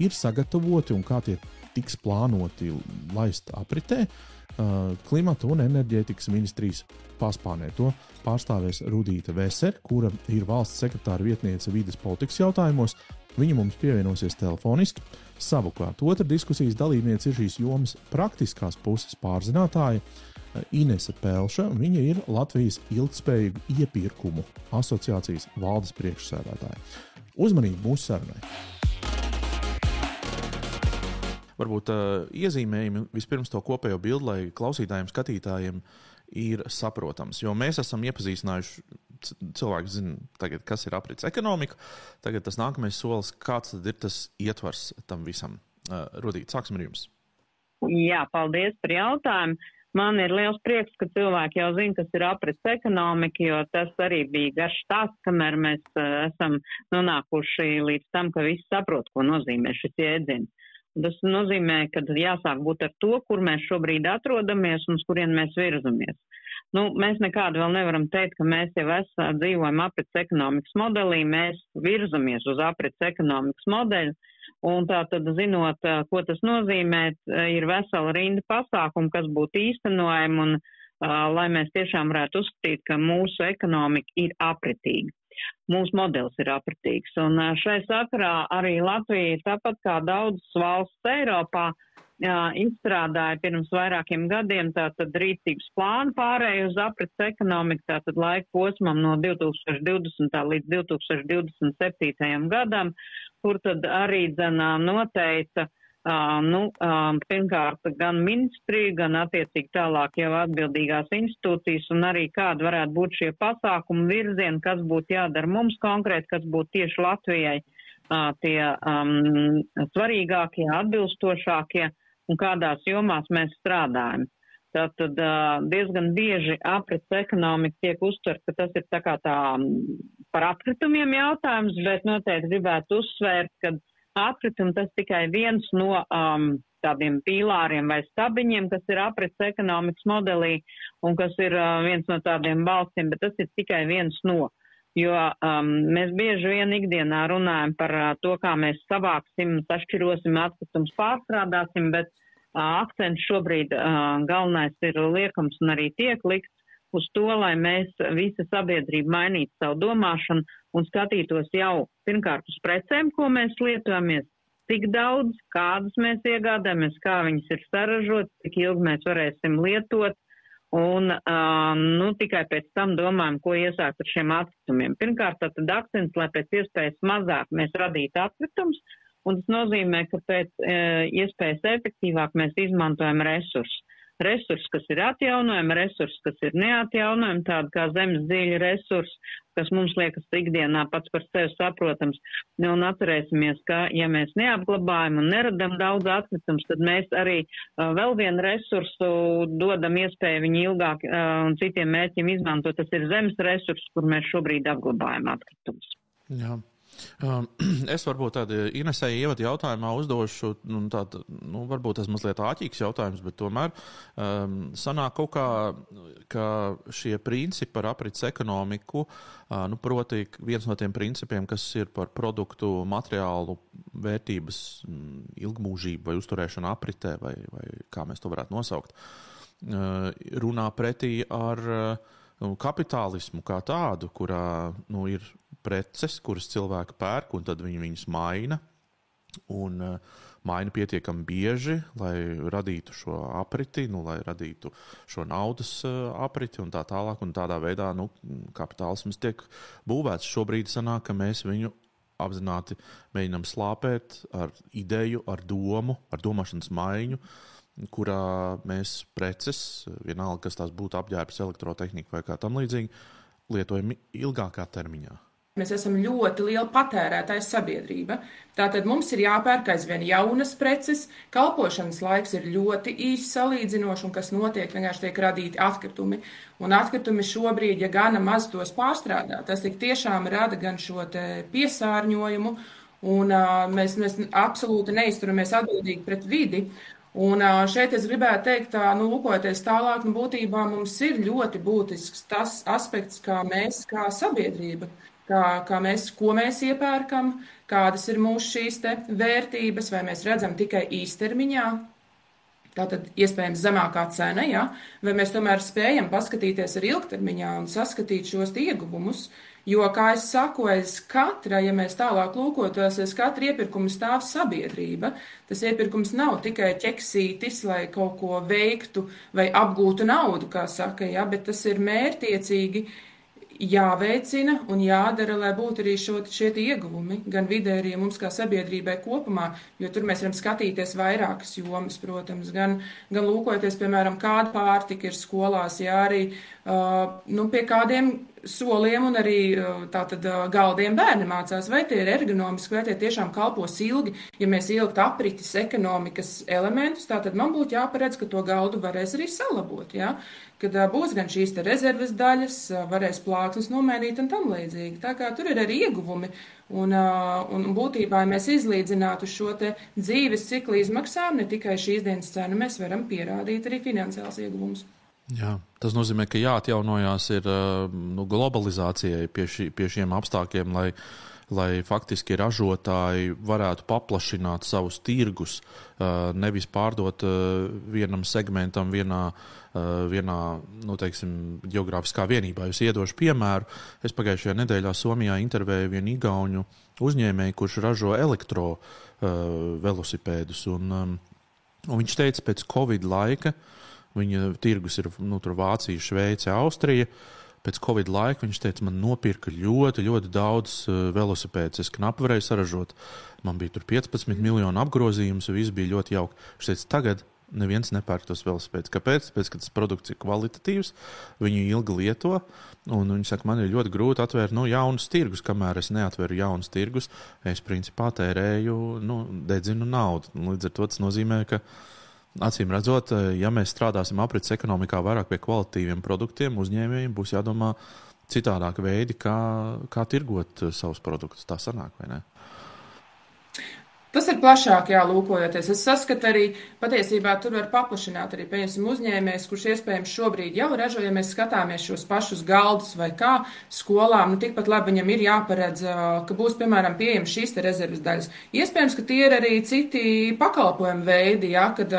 ir sagatavoti un kā tie tiks plānoti laist apritē Klimata un enerģētikas ministrijas paspārnē. To pārstāvēs Rudīta Vesere, kura ir valsts sekretāra vietniece vides politikas jautājumos. Viņa mums pievienosies telefoniski. Savukārt otra diskusijas dalībniece ir šīs jomas praktiskās puses pārzinātāja Inese Pelša. Viņa ir Latvijas ilgtspējīgu iepirkumu asociācijas valdes priekšsēdētāja. Uzmanību mūsu sarunai! Varbūt iezīmējumi vispirms to kopējo bildi, lai klausītājiem, skatītājiem ir saprotams. Jo mēs esam iepazīstinājuši, cilvēki zina tagad, kas ir aprits ekonomika. Tagad tas nākamais solis, kāds tad ir tas ietvars tam visam. Rudīt, sāksim ar jums. Jā, paldies par jautājumu. Man ir liels prieks, ka cilvēki jau zina, kas ir aprits ekonomika, jo tas arī bija garš stāsts, kamēr mēs esam nonākuši līdz tam, ka visi saprot, ko nozīmē šis jēdziens. Tas nozīmē, ka jāsāk būt ar to, kur mēs šobrīd atrodamies un uz kurien mēs virzamies. Mēs nekādu vēl nevaram teikt, ka mēs jau dzīvojam aprits ekonomikas modelī, mēs virzamies uz aprits ekonomikas modeļu, un tā tad zinot, ko tas nozīmē, ir vesela rinda pasākumu, kas būtu īstenojami, un lai mēs tiešām varētu uzskatīt, ka mūsu ekonomika ir apritīga. Mūsu modelis ir apritīgs, un šai sakarā arī Latvija, tāpat kā daudzas valsts Eiropā, izstrādāja pirms vairākiem gadiem tātad rīcības plānu pārēju uz aprits ekonomiku, tātad laika posmam no 2020. līdz 2027. gadam, kur tad arī noteica pirmkārt gan ministrija, gan attiecīgi tālāk jau atbildīgās institūcijas un arī kādi varētu būt šie pasākumi virzieni, kas būtu jādara mums konkrēti, kas būtu tieši Latvijai tie svarīgākie, atbilstošākie un kādās jomās mēs strādājam. Tātad diezgan bieži aprits ekonomika tiek uztvert, ka tas ir tā par atkritumiem jautājums, bet noteikti gribētu uzsvērt, ka atkritumi tas tikai viens no tādiem pīlāriem vai stabiņiem, kas ir aprits ekonomikas modelī un kas ir viens no tādiem balstiem, bet tas ir tikai viens no. Jo mēs bieži vien ikdienā runājam par to, kā mēs savāksim, sašķirosim atkritumus, pārstrādāsim, bet akcents šobrīd galvenais ir liekams un arī tiek likts uz to, lai mēs visa sabiedrība mainītu savu domāšanu un skatītos jau pirmkārt uz precēm, ko mēs lietojamies, cik daudz, kādas mēs iegādājamies, kā viņas ir saražotas, cik ilgi mēs varēsim lietot un tikai pēc tam domājam, ko iesākt ar šiem atkritumiem. Pirmkārt, tad akcents, lai pēc iespējas mazāk mēs radītu atkritumus, un tas nozīmē, ka pēc iespējas efektīvāk mēs izmantojam resursus. Resursi, kas ir atjaunojami, resursi, kas ir neatjaunojami, tādi kā zemes dziļi resursi, kas mums liekas ikdienā pats par sevi saprotams. Un atcerēsimies, ka ja mēs neapglabājam un neradam daudz atkritumus, tad mēs arī vēl vienu resursu dodam iespēju viņu ilgāk un citiem mērķiem izmantot. Tas ir zemes resurss, kur mēs šobrīd apglabājam atkritumus. Jā. Es varbūt tādu Inesei ievadu jautājumā uzdošu, varbūt tas mazliet āķīgs jautājums, bet tomēr sanāk kaut kā, ka šie principi par aprits ekonomiku, proti viens no tiem principiem, kas ir par produktu materiālu vērtības ilgmūžību vai uzturēšanu apritē, vai kā mēs to varētu nosaukt, runā pretī ar kapitālismu kā tādu, kurā ir preces, kuras cilvēki pērk, un tad viņi viņus maina, un maina pietiekami bieži, lai radītu šo apriti, lai radītu šo naudas apriti un tā tālāk, un tādā veidā kapitālisms tiek būvēts. Šobrīd sanāk, ka mēs viņu apzināti mēģinām slāpēt ar ideju, ar domu, ar domāšanas maiņu, kurā mēs preces, vienalga, kas tās būtu apģērbs, elektrotehnika vai kā tam līdzīgi, lietojam ilgākā termiņā. Mēs esam ļoti liela patērētāja sabiedrība. Tātad mums ir jāpērk aizvien jaunas preces, kalpošanas laiks ir ļoti īsi salīdzinoši, un kas notiek, vienkārši tiek radīti atkritumi. Un atkritumi šobrīd, ja gana maz tos pārstrādā, tas tik tiešām rada gan šo te piesārņojumu, un mēs absolūti neizturamies atbildīgi pret vidi. Un šeit es gribētu teikt, lūkojoties tālāk, būtībā mums ir ļoti būtisks tas aspekts, kā mēs, kā sabiedrība, ko mēs iepērkam, kādas ir mūsu šīs te vērtības, vai mēs redzam tikai īstermiņā, tātad iespējams zemākā cena, ja? Vai mēs tomēr spējam paskatīties ar ilgtermiņā un saskatīt šos ieguvumus, jo, kā es saku, ja mēs tālāk lūkotos, katra iepirkuma stāv sabiedrība. Tas iepirkums nav tikai ķeksītis, lai kaut ko veiktu vai apgūtu naudu, kā saka, ja? Bet tas ir mērtiecīgi jāveicina un jādara, lai būtu arī šie ieguvumi, gan vidē arī mums kā sabiedrībai kopumā, jo tur mēs varam skatīties vairākas jomas, protams, gan lūkojoties, piemēram, kāda pārtika ir skolās, jā, arī pie kādiem soliem un arī tātad galdiem bērni mācās, vai tie ir ergonomiski, vai tie tiešām kalpos ilgi. Ja mēs ielikt aprites ekonomikas elementus, tātad man būtu jāparedz, ka to galdu varēs arī salabot, ja? Kad būs gan šīs te rezerves daļas, varēs plāksnes nomainīt un tam līdzīgi. Tā kā tur ir arī ieguvumi. Un būtībā, ja mēs izlīdzinātu šo te dzīves ciklu izmaksām, ne tikai šīs dienas cenu, mēs varam pierādīt arī finansiāls ieguvumus. Jā, tas nozīmē, ka jāatjaunojās ir globalizācijai pie šiem apstākļiem, lai faktiski ražotāji varētu paplašināt savus tirgus, nevis pārdot vienam segmentam vienā geogrāfiskā vienībā. Es iedošu piemēru. Es pagājušajā nedēļā Somijā intervēju vienu igauņu uzņēmēju, kurš ražo elektro velosipēdus, un viņš teica, pēc Covid laika, viņa tirgus ir tur Vācija, Šveice, Austrija. Pēc Covid laika viņš teica, man nopirka ļoti, ļoti daudz velosipēdus. Es knapi varēju saražot. Man bija tur 15 miljonu apgrozījums, un viss bija ļoti jauki. Viņš teica, tagad neviens nepērk tos velosipēdus. Kāpēc? Tāpēc, ka tas produkts ir kvalitatīvs, viņu ilgi lieto, un viņi saka, man ir ļoti grūti atvērt jaunus tirgus. Kamēr es neatveru jaunus tirgus, es principā tērēju, dedzinu naudu. Līdz ar to tas nozīmē, ka acīm redzot, ja mēs strādāsim aprits ekonomikā vairāk pie kvalitatīviem produktiem, uzņēmējiem būs jādomā citādāk veidi, kā tirgot savus produktus. Tā sanāk, vai ne? Tas ir plašāk jālūkojoties. Es saskatu arī, patiesībā tur var paplašināt arī, pieņemsim, uzņēmējs, kurš iespējams šobrīd jau ražo, ja mēs skatāmies šos pašus galdus vai kā skolām, tikpat labi viņam ir jāparedz, ka būs, piemēram, pieejams šīs te rezerves daļas. Iespējams, ka tie ir arī citi pakalpojumu veidi, ja, kad,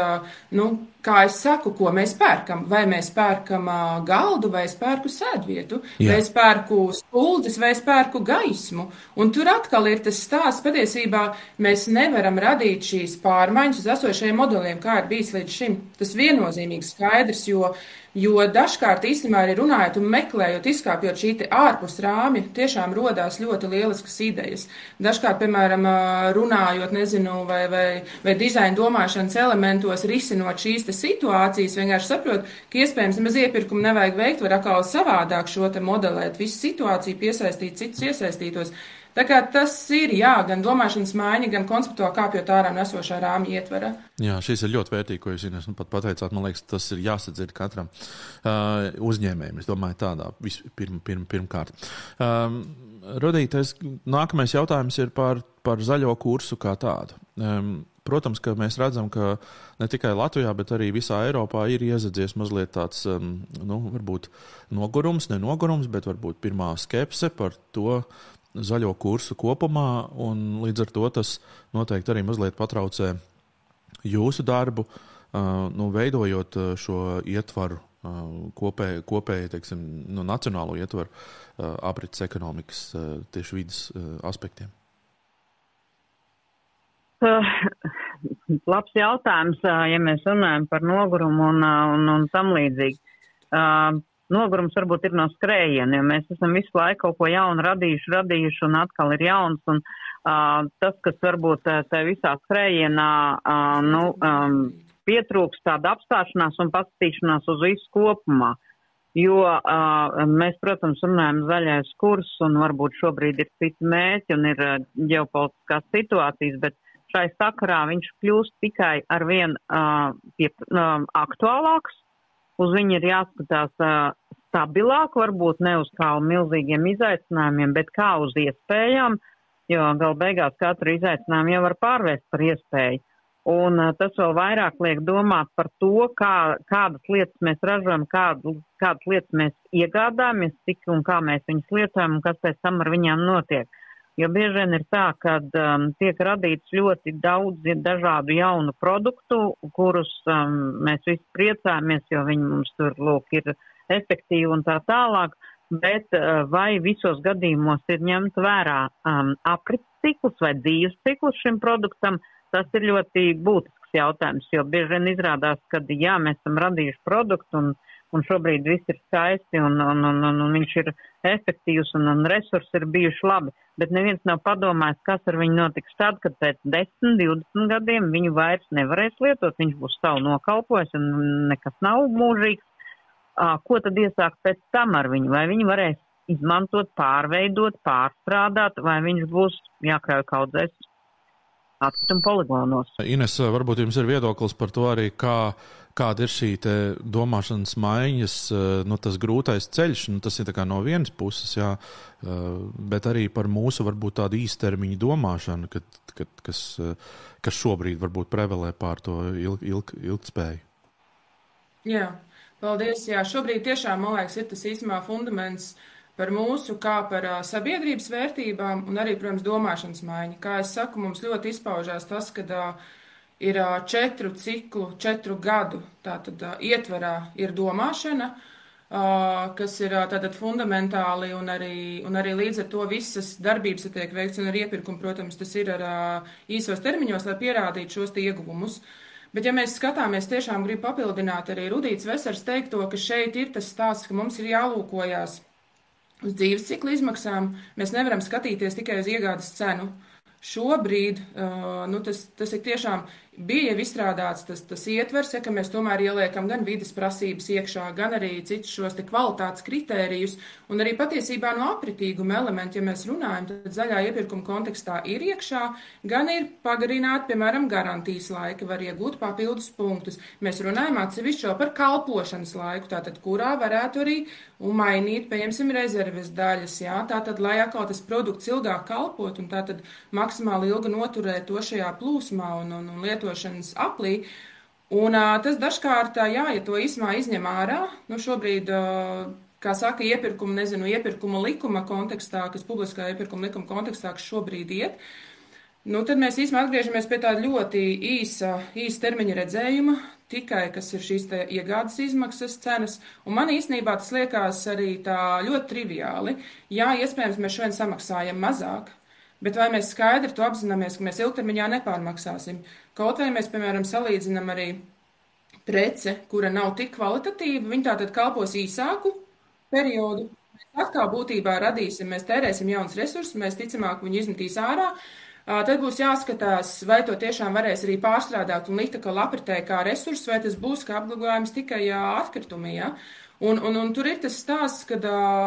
kā es saku, ko mēs pērkam. Vai mēs pērkam galdu, vai es pērku sēdvietu, vai es pērku spuldzes, vai es pērku gaismu. Un tur atkal ir tas stāsts, patiesībā mēs nevaram radīt šīs pārmaiņas uz esošajiem modeliem, kā ir bijis līdz šim. Tas viennozīmīgi skaidrs, jo dažkārt īstenībā arī runājot un meklējot, izkāpjot šī te ārpus rāmi, tiešām rodās ļoti lieliskas idejas. Dažkārt, piemēram, runājot, vai dizaina domāšanas elementos, risinot šīs te situācijas, vienkārši saprot, ka iespējams nemaz iepirkumu nevajag veikt, var atkal savādāk šo te modelēt, visu situāciju piesaistīt, citus iesaistītos. Tā kā tas ir, gan domāšanas maiņa, gan konceptuāli kāpjot ārā no esošā rāmja ietvara. Jā, šīs ir ļoti vērtīgi, ko jūs Ines pat pateicāt. Man liekas, tas ir jāsadzird katram uzņēmējam. Es domāju tādā pirmkārt. Rudītais, nākamais jautājums ir par zaļo kursu kā tādu. Protams, ka mēs redzam, ka ne tikai Latvijā, bet arī visā Eiropā ir iezadzies mazliet tāds, varbūt nenogurums, bet varbūt pirmā skepse par to zaļo kursu kopumā, un līdz ar to tas noteikti arī mazliet patraucē jūsu darbu, veidojot šo ietvaru, kopēji, teiksim, nacionālo ietvaru aprits ekonomikas tieši vidas aspektiem. Labs jautājums, ja mēs runājam par nogurumu un tam līdzīgi. Nogurums varbūt ir no skrējiena, jo mēs esam visu laiku kaut ko jaunu radījuši un atkal ir jauns. Un, tas, kas varbūt tā visā skrējienā pietrūks tāda apstāšanās un paskatīšanās uz visu kopumā. Jo mēs, protams, runājam zaļais kurs un varbūt šobrīd ir citi mērķi un ir ģeopolitiskās situācijas, bet šai sakarā viņš kļūst tikai arvien aktuālāks. Uz viņu ir jāskatās stabilāk, varbūt ne uz kā milzīgiem izaicinājumiem, bet kā uz iespējām, jo gal beigās katru izaicinājumu jau var pārvērst par iespēju. Un tas vēl vairāk liek domāt par to, kādas lietas mēs ražojam, kādas lietas mēs iegādājamies, cik un kā mēs viņas lietojam un kas pēc tam ar viņām notiek. Jo bieži vien ir tā, ka tiek radīts ļoti daudz dažādu jaunu produktu, kurus mēs visi priecājamies, jo viņi mums tur, ir efektīvi un tā tālāk, bet vai visos gadījumos ir ņemt vērā aprits ciklus vai dzīves ciklus šim produktam, tas ir ļoti būtisks jautājums, jo bieži vien izrādās, ka jā, mēs esam radījuši produktu un šobrīd viss ir skaisti un viņš ir efektīvs un resursi ir bijuši labi, bet neviens nav padomājis, kas ar viņu notiks tad, kad pēc 10, 20 gadiem viņu vairs nevarēs lietot, viņš būs savu nokalpojis un nekas nav mūžīgs. Ko tad iesākt pēc tam ar viņu? Vai viņu varēs izmantot, pārveidot, pārstrādāt, vai viņš būs jākrauj kaudzēs atkrituma poligonos? Ines, varbūt jums ir viedoklis par to arī, kāda ir šī te domāšanas maiņas, tas grūtais ceļš, tas ir tā kā no vienas puses, jā, bet arī par mūsu varbūt tādu īstermiņu domāšanu, kas šobrīd varbūt prevalē pār to ilgtspēju. Jā, paldies. Jā, šobrīd tiešām, man liekas, ir tas īstenībā fundaments par mūsu, kā par sabiedrības vērtībām un arī, protams, domāšanas maiņa. Kā es saku, mums ļoti izpaužās tas, kad ir 4 ciklu, 4 gadu tātad ietverā ir domāšana, kas ir tātad fundamentāli un arī līdz ar to visas darbības tiek veikts un ar iepirkumu, protams, tas ir ar īsos termiņos, lai pierādītu šos ieguvumus. Bet, ja mēs skatāmies, tiešām gribu papildināt arī Rudīts Vesars teikto, ka šeit ir tas stāsts, ka mums ir jālūkojās uz dzīves cikla izmaksām. Mēs nevaram skatīties tikai uz iegādes cenu. Šobrīd tas ir tiešām bija jau izstrādāts tas ietvers, ka mēs tomēr ieliekam gan vides prasības iekšā, gan arī citus šos te kvalitātes kritērijus, un arī patiesībā no apritīguma elementi, ja mēs runājam, tad zaļā iepirkuma kontekstā ir iekšā, gan ir pagarināti, piemēram, garantijas laika, var iegūt papildus punktus. Mēs runājam atsevišķo par kalpošanas laiku, tātad kurā varētu arī mainīt, pieņemsim, rezerves daļas, jā, tātad, lai atkal tas produkts ilgāk kalpot, un tātad maksimāli ilgi noturēt to šajā plūsmā un lietošanas aplī. Un tas dažkārt, jā, ja to īsumā izņem ārā, šobrīd, kā saka, iepirkuma likuma kontekstā, kas publiskā iepirkuma likuma kontekstā, kas šobrīd iet, tad mēs īsumā atgriežamies pie tāda ļoti īsa termiņa redzējuma, tikai, kas ir šīs te iegādes izmaksas cenas, un man īstenībā tas liekas arī tā ļoti triviāli. Jā, iespējams, mēs šodien samaksājam mazāk, bet vai mēs skaidri to apzināmies, ka mēs ilgtermiņā nepārmaksāsim? Kaut vai mēs, piemēram, salīdzinām arī prece, kura nav tik kvalitatīva, viņa tātad kalpos īsāku periodu. Mēs atkal būtībā mēs tērēsim jaunas resursus, mēs ticamāk viņu izmetīs ārā. Tad būs jāskatās, vai to tiešām varēs arī pārstrādāt un likt kā lapritē kā resurss, vai tas būs kā apglabājums tikai atkritumī. Ja? Un tur ir tas stāsts, ka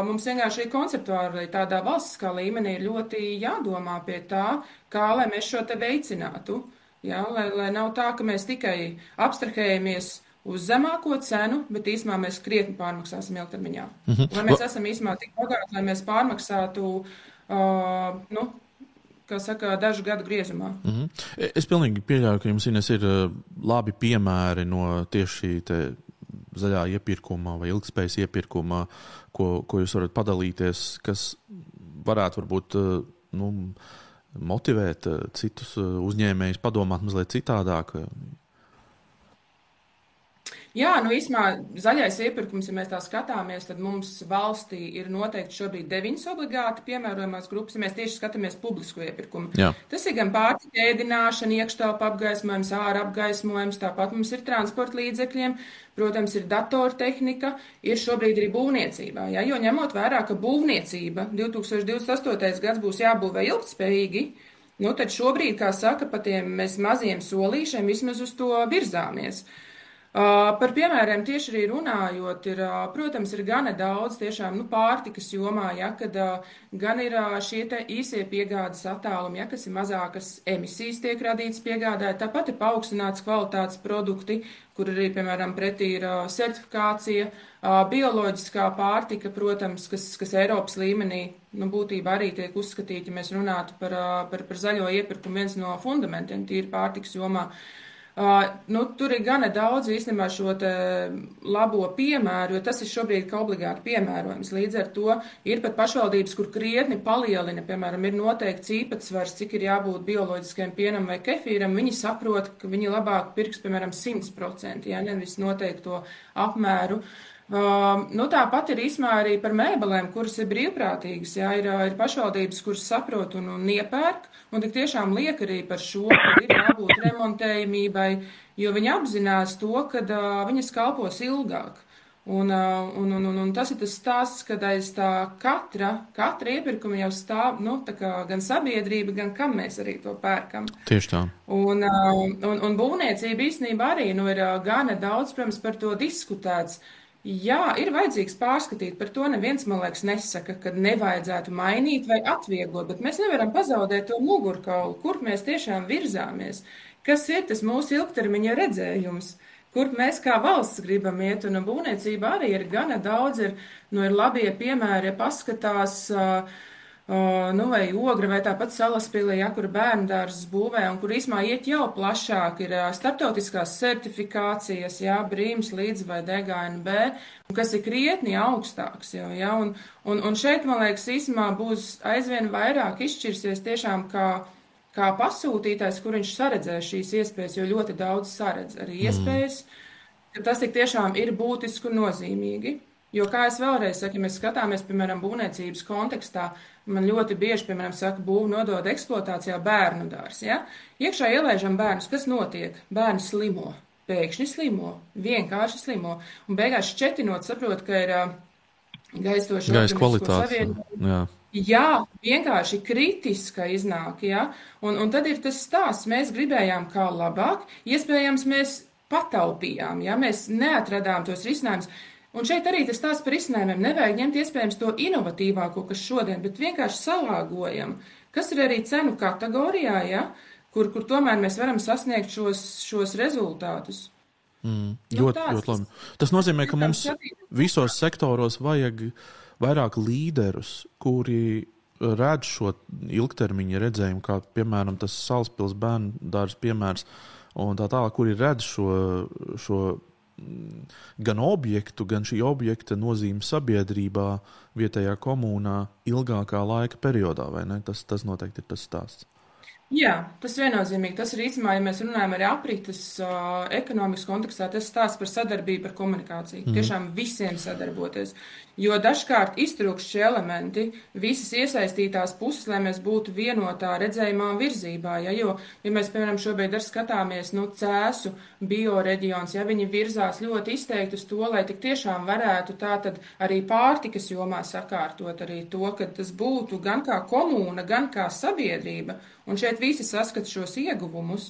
mums vienkārši konceptuāli tādā valstiskā līmenī ir ļoti jādomā pie tā, kā lai mēs šo te veicinātu. Ja? Lai nav tā, ka mēs tikai abstrahējamies uz zemāko cenu, bet īsumā mēs krietni pārmaksāsim ilgtermiņā. Vai mēs esam īsumā tik bagāti, lai mēs pārmaksātu kā saka, dažu gadu griezumā. Es pilnīgi pieļauju, ka jums, Ines, ir labi piemēri no tieši šī te zaļā iepirkuma vai ilgspējas iepirkuma, ko jūs varat padalīties, kas varētu varbūt motivēt citus uzņēmējus padomāt mazliet citādāk. Jā, īsumā zaļais iepirkums, ja mēs tā skatāmies, tad mums valstī ir noteikti šobrīd 9 obligāti piemērojamās grupas, ja mēs tieši skatāmies publisko iepirkumu. Jā. Tas ir gan pārtika ēdināšana, iekštelpa apgaismojums, ārā apgaismojums, tāpat mums ir transporta līdzekļiem, protams, ir datortehnika, ir šobrīd arī būvniecībā. Ja? Jo ņemot vērā, ka būvniecība 2028. gads būs jābūvē ilgtspējīgi, tad šobrīd, kā saka, pa tiem mēs maziem solīšiem vismaz uz to virzāmies. Par piemēriem tieši arī runājot, protams, ir gana daudz tiešām pārtikas jomā, ja, kad gan ir šie te īsie piegādes attālumi, ja, kas ir mazākas emisijas tiek radītas piegādē, tāpat ir paaugstināts kvalitātes produkti, kur arī, piemēram, pretī ir certifikācija, bioloģiskā pārtika, protams, kas Eiropas līmenī būtībā arī tiek uzskatīti, ja mēs runātu par zaļo iepirkumu, viens no fundamentiem tīri pārtikas jomā. Tur ir gana daudz īstenībā šo labo piemēru, jo tas ir šobrīd kā obligāti piemērojums. Līdz ar to ir pat pašvaldības, kur krietni palielina, piemēram, ir noteikts īpatsvars, cik ir jābūt bioloģiskajam pienam vai kefīram. Viņi saprot, ka viņi labāk pirks, piemēram, 100%, ja nevis noteikto apmēru. Tāpat ir īsumā arī par mēbelēm, kuras ir brīvprātīgas. Jā, ir pašvaldības, kuras saprot un iepērk, un tik tiešām liek arī par šo, ka ir jābūt remontējumībai, jo viņi apzinās to, ka viņas kalpos ilgāk. Un tas ir tas stāsts, kad aiz tā katra iepirkuma jau stāv, gan sabiedrība, gan kam mēs arī to pērkam. Tieši tā. Un būvniecība īstenībā arī ir gana daudz, protams, par to diskutēts. Jā, ir vajadzīgs pārskatīt, par to neviens, man liekas, nesaka, ka nevajadzētu mainīt vai atvieglot, bet mēs nevaram pazaudēt to mugurkaulu, kur mēs tiešām virzāmies, kas ir tas mūsu ilgtermiņa redzējums, kur mēs kā valsts gribam iet, un būvniecība arī ir gana daudz, ir labie piemēri, ja paskatās, vai Ogra, vai tāpat Salaspilī, ja, kur bērndārzs būvē, un kur īsmā iet jau plašāk, ir starptautiskās certifikācijas, ja, Brīms līdz vai DGNB, kas ir krietni augstāks jau, ja, un šeit, man liekas, īsmā būs aizvien vairāk izšķirsies tiešām kā pasūtītājs, kur viņš saredzēs šīs iespējas, jo ļoti daudz saredz arī iespējas, ka tas tik tiešām ir būtiski un nozīmīgi. Jo, kā es vēlreiz saku, ja mēs skatāmies, piemēram, būvniecības kontekstā, man ļoti bieži, piemēram, saka, būvu nodod eksploatācijā bērnu dārs, ja? Iekšā ielaižam bērnus, kas notiek? Bērni slimo, pēkšņi slimo, vienkārši slimo, un beigās šķetinot saprot, ka ir gaistoši gaisa kvalitāte. Jā, vienkārši kritiska iznāk, ja? Un tad ir tas stāsts, mēs gribējām kā labāk, iespējams, mēs pataupījām, ja? Mēs neatradām tos risinājumus. Un šeit arī tas stāsts par izcinājumiem. Nevajag ņemt iespējams to inovatīvāko, kas šodien, bet vienkārši salāgojam, kas ir arī cenu kategorijā, ja, kur tomēr mēs varam sasniegt šos rezultātus. Ļoti labi. Tas nozīmē, ka mums visos sektoros vajag vairāk līderus, kuri redz šo ilgtermiņa redzējumu, kā piemēram tas Salaspils bērndārs piemērs, un tā tālāk, kuri redz šo gan objektu, gan šī objekta nozīme sabiedrībā, vietējā komunā ilgākā laika periodā, vai ne? Tas noteikti ir tas stāsts. Jā, tas viennozīmīgi. Tas ir īstenībā, ja mēs runājam arī aprites ekonomikas kontekstā, tas stāsts par sadarbību, par komunikāciju. Tiešām visiem sadarboties. Jo dažkārt iztrūkst šie elementi, visas iesaistītās puses, lai mēs būtu vienotā redzējumā un virzībā. Ja? Jo, ja mēs, piemēram, šobrīd skatāmies, Cēsu bioreģions, ja viņi virzās ļoti izteikti uz to, lai tik tiešām varētu tātad arī pārtikas jomā sakārtot arī to, ka tas būtu gan kā komūna, gan kā sabiedrība. Un šeit visi saskat šos ieguvumus.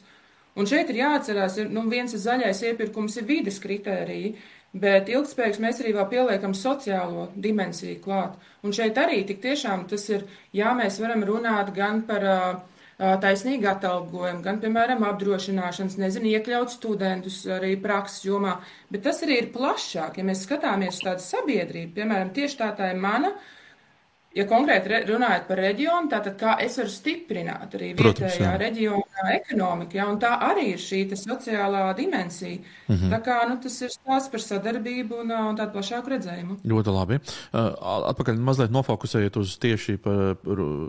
Un šeit ir jāatcerās, viens zaļais iepirkums ir vides kritēriji, bet ilgspējīgs mēs arī vēl pieliekam sociālo dimensiju klāt. Un šeit arī tik tiešām tas ir, mēs varam runāt gan par taisnīgu atalgojumu, gan, piemēram, apdrošināšanas, iekļaut studentus arī prakses jomā, bet tas arī ir plašāk, ja mēs skatāmies uz tādu sabiedrību, piemēram, tieši tā ir mana Ja konkrēti runājot par reģionu, tātad kā es varu stiprināt arī vietējā reģionā ekonomiku, ja, un tā arī ir šī sociālā dimensija. Tā kā tas ir stāsts par sadarbību un tādu plašāku redzējumu. Ļoti labi. Atpakaļ mazliet nofokusējiet uz tieši par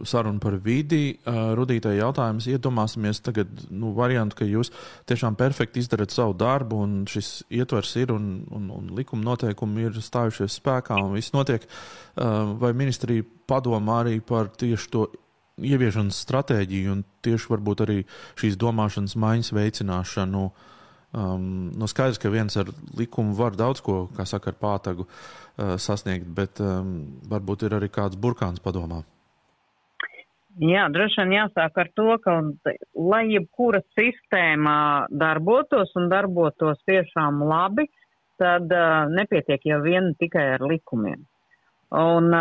sarunu par vidi. Rudītai jautājums, iedomāsimies tagad variantu, ka jūs tiešām perfekti izdarat savu darbu un šis ietvers ir un likuma noteikumi ir stājušies spēkā un viss notiek. Vai ministrija padomā arī par tieši to ieviešanas stratēģiju un tieši varbūt arī šīs domāšanas maiņas veicināšanu? Skaidrs, ka viens ar likumu var daudz ko, kā saka, ar pātagu sasniegt, bet varbūt ir arī kāds burkāns padomā. Jā, droši vien jāsāk ar to, ka lai jebkura sistēma darbotos un darbotos tiešām labi, tad nepietiek jau vien tikai ar likumiem. Un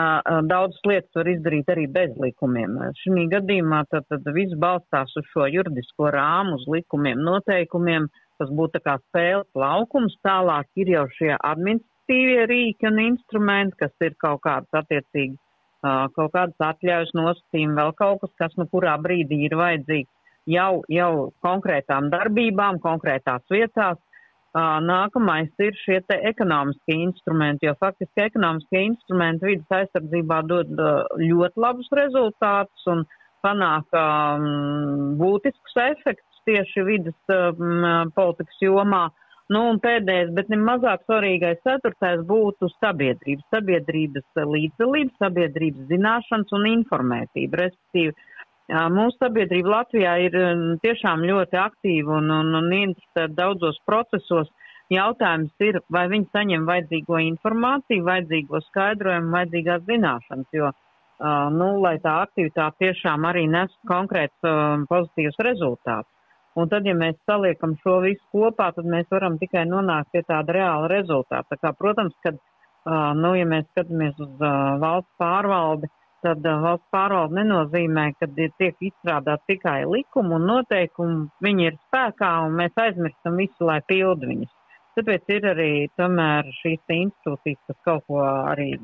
daudzas lietas var izdarīt arī bez likumiem. Šī gadījumā tad viss balstās uz šo juridisko rāmu, uz likumiem, noteikumiem, kas būtu tā kā spēles laukums. Tālāk ir jau šie administratīvie rīki un instrumenti, kas ir kaut kādas attiecīgi, kaut kādas atļaujas nosacījumi, vēl kaut kas kurā brīdī ir vajadzīgs jau konkrētām darbībām, konkrētās vietās. Nākamais ir šie te ekonomiskie instrumenti, jo faktiski ekonomiskie instrumenti vidas aizsardzībā dod ļoti labus rezultātus un panāk būtiskus efektus tieši vidas politikas jomā. Un pēdējais, bet nemazāk svarīgais ceturtais būtu sabiedrības līdzdalības, sabiedrības zināšanas un informētība, respektīvi. Mūsu sabiedrība Latvijā ir tiešām ļoti aktīva un interesēta daudzos procesos. Jautājums ir, vai viņi saņem vajadzīgo informāciju, vajadzīgo skaidrojumu, vajadzīgās zināšanas, jo, lai tā aktivitāte tiešām arī nes konkrēts pozitīvs rezultāts. Un tad, ja mēs saliekam šo visu kopā, tad mēs varam tikai nonākt pie tāda reāla rezultāta. Tā kā, protams, kad, ja mēs skatāmies uz valsts pārvaldi, tad valsts pārvalde nenozīmē, ka tiek izstrādāt tikai likumu un noteikumu, viņi ir spēkā un mēs aizmirstam visu, lai pildu viņus. Tāpēc ir arī tomēr šīs institūcijas, kas kaut ko arī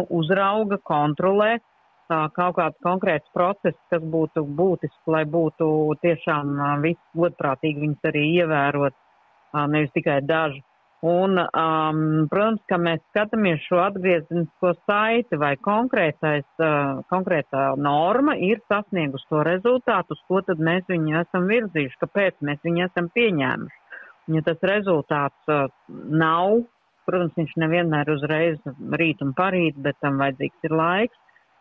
uzrauga, kontrolē, kaut kāds konkrēts process, kas būtu būtisks, lai būtu tiešām viss godprātīgi viņus arī ievērot, nevis tikai daži. Un, protams, ka mēs skatāmies šo atgriezenisko saiti, vai konkrētā norma ir sasniegusi to rezultātu, uz ko tad mēs viņu esam virzījuši, kāpēc mēs viņu esam pieņēmuši. Ja tas rezultāts nav, protams, viņš nevienmēr uzreiz rīt un parīt, bet tam vajadzīgs ir laiks.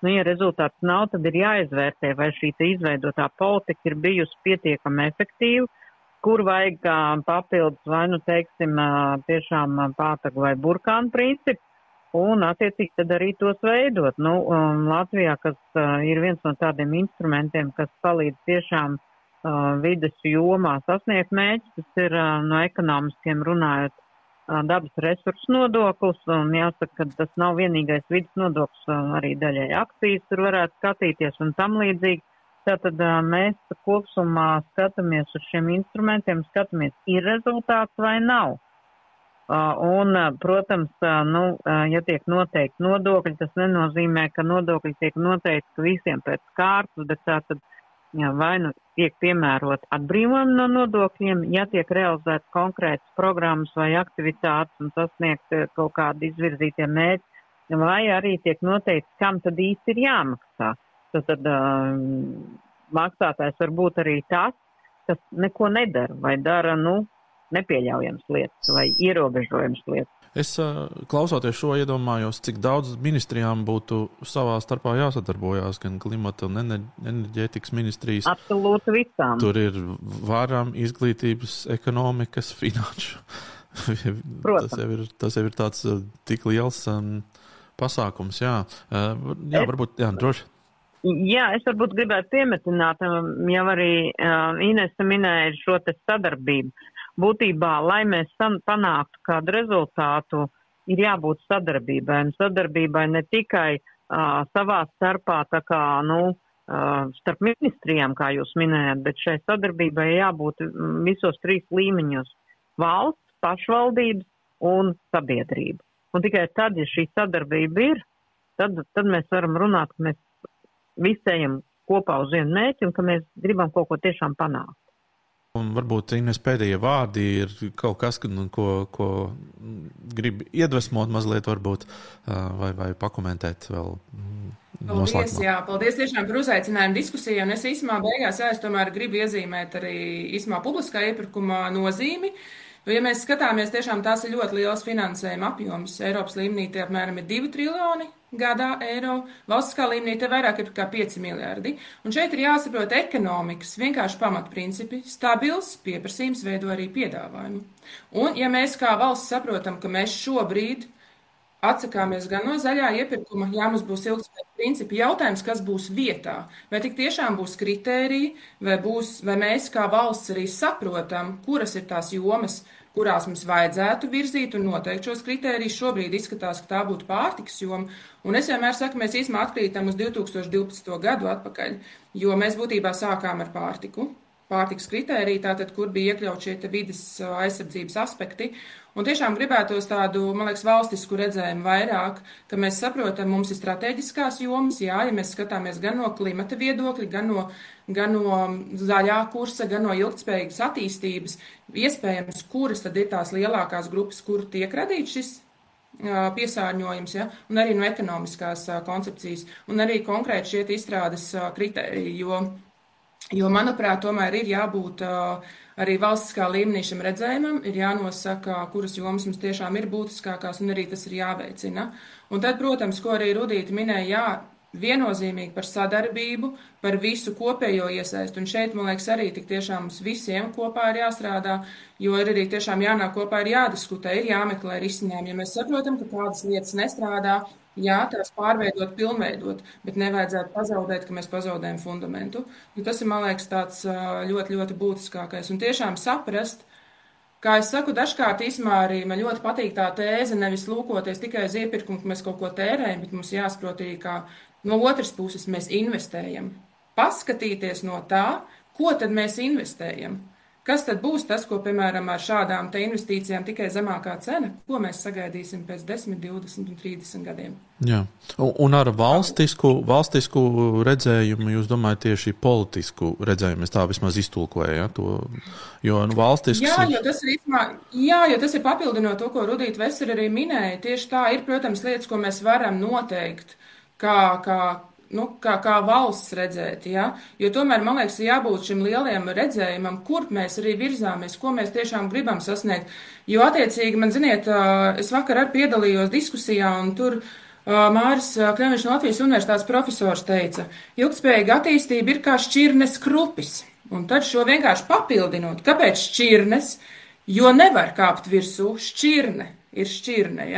Ja rezultāts nav, tad ir jāizvērtē, vai šī izveidotā politika ir bijusi pietiekami efektīva, kur vajag papildus vai, tiešām pātagu vai burkānu principu, un attiecīgi tad arī tos veidot. Latvijā, kas ir viens no tādiem instrumentiem, kas palīdz tiešām vides jomā sasniegt mērķus, tas ir no ekonomiskiem runājot dabas resursu nodoklis, un jāsaka, ka tas nav vienīgais vides nodoklis, arī daļai akcijas tur varētu skatīties un tam līdzīgi. Tātad mēs kopsumā skatāmies uz šiem instrumentiem, skatāmies, ir rezultāts vai nav. Un, protams, ja tiek noteikti nodokļi, tas nenozīmē, ka nodokļi tiek noteikti visiem pēc kārtas, bet tātad vai tiek piemērot atbrīvojumi no nodokļiem, ja tiek realizēts konkrētas programmas vai aktivitātes un sasniegt kaut kādi izvirzītie mērķi, vai arī tiek noteikts, kam tad īsti ir jāmaksā. Tad maksātājs var būt arī tas, kas neko nedara vai dara nepieļaujams lietas vai ierobežojams lietas. Es klausoties šo iedomājos, cik daudz ministrijām būtu savā starpā jāsadarbojās, gan klimata un enerģētikas ministrijas. Absolūti visām. Tur ir varam, izglītības, ekonomikas, finanšu. Tas jau ir tāds tik liels pasākums, jā. Varbūt, droši. Jā, es varbūt gribētu piemetināt, jau arī Inese minēja šo te sadarbību. Būtībā, lai mēs panāktu kādu rezultātu, ir jābūt sadarbībai. Un sadarbībai ne tikai savā starpā, tā kā, starp ministrijām, kā jūs minējat, bet šai sadarbībai jābūt visos 3 līmeņos - valsts, pašvaldības un sabiedrība. Un tikai tad, ja šī sadarbība ir, tad mēs varam runāt, ka mēs visi ejam kopā uz vienu mērķi un ka mēs gribam kaut ko tiešām panākt. Un varbūt Ines pēdējie vārdi ir kaut kas, ko grib iedvesmot mazliet varbūt, vai pakomentēt vēl noslēgumā. Paldies tiešām par uzaicinājumu diskusiju, un es īsumā beigās, es tomēr gribu iezīmēt arī īsumā publiskā iepirkuma nozīmi, jo, ja mēs skatāmies, tiešām tās ir ļoti liels finansējuma apjoms. Eiropas līmenī tie apmēram ir 2 triljoni gadā eiro, valstiskā līmenī te vairāk ir kā 5 miljardi. Un šeit ir jāsaprot ekonomikas vienkārši pamatprincipi. Stabils pieprasījums veido arī piedāvājumu. Un, ja mēs kā valsts saprotam, ka mēs šobrīd atsakāmies gan no zaļā iepirkuma, mums būs ilgspējīgi principi, jautājums, kas būs vietā. Vai tik tiešām būs kritēriji, vai mēs kā valsts arī saprotam, kuras ir tās jomas, kurās mums vajadzētu virzīt un noteikt šos kritērijus. Šobrīd izskatās, ka tā būtu pārtikas joma. Un es vienmēr saku, mēs īsumā atkrītam uz 2012. gadu atpakaļ, jo mēs būtībā sākām ar pārtiku. Pārtikas kritēriju, tātad, kur bija iekļaut šie vides aizsardzības aspekti. Un tiešām gribētos tādu, man liekas, valstisku redzējumu vairāk, ka mēs saprotam, mums ir strateģiskās jomas, ja mēs skatāmies gan no klimata viedokļa, gan no zaļā kursa, gan no ilgtspējīgas attīstības, iespējams, kuras tad ir tās lielākās grupas, kur tiek radīts šis piesārņojums, un arī no ekonomiskās koncepcijas, un arī konkrēti šie izstrādes kritēriji, jo, manuprāt, tomēr ir jābūt arī valstiskā līmenī šim redzējumam, ir jānosaka, kuras jomas mums tiešām ir būtiskākās, un arī tas ir jāveicina. Un tad, protams, ko arī Rudīta minēja, viennozīmīgi par sadarbību, par visu kopējo iesaistu. Un šeit, man liekas, arī tik tiešām mums visiem kopā ir jāstrādā, jo ir arī tiešām jānāk kopā, ir jādiskutē, ir jāmeklē risinājumi. Ja mēs saprotam, ka kādas lietas nestrādā, tās pārveidot, pilnveidot, bet nevajadzētu pazaudēt, ka mēs pazaudējam fundamentu. Un tas ir, man liekas, tāds ļoti, ļoti būtiskākais. Un tiešām saprast, kā es saku, dažkārt īsumā arī man ļoti patīk tā tēze, nevis lūkoties tikai uz iepirkumu, ka mēs kaut ko tērējam, bet mums jāsaprot arī, kā no otras puses mēs investējam. Paskatīties no tā, ko tad mēs investējam. Kas tad būs tas, ko, piemēram, ar šādām te investīcijām tikai zemākā cena, ko mēs sagaidīsim pēc 10, 20 un 30 gadiem? Jā, un ar valstisku redzējumu, jūs domājat tieši politisku redzējumu, es tā vismaz iztulkoju, ja, to, jo valstisks... jo tas ir papildinot to, ko Rudīta Vesera arī minēja, tieši tā ir, protams, lietas, ko mēs varam noteikt, kā valsts redzēt, jo tomēr, man liekas, jābūt šim lielajam redzējumam, kur mēs arī virzāmies, ko mēs tiešām gribam sasniegt, jo attiecīgi, man ziniet, es vakar arī piedalījos diskusijā, un tur Māris Kļaviņš no Latvijas universitātes profesors teica, ilgtspējīga attīstība ir kā šķirnes krupis, un tad šo vienkārši papildinot, kāpēc šķirnes, jo nevar kāpt virsū, šķirne ir šķirne,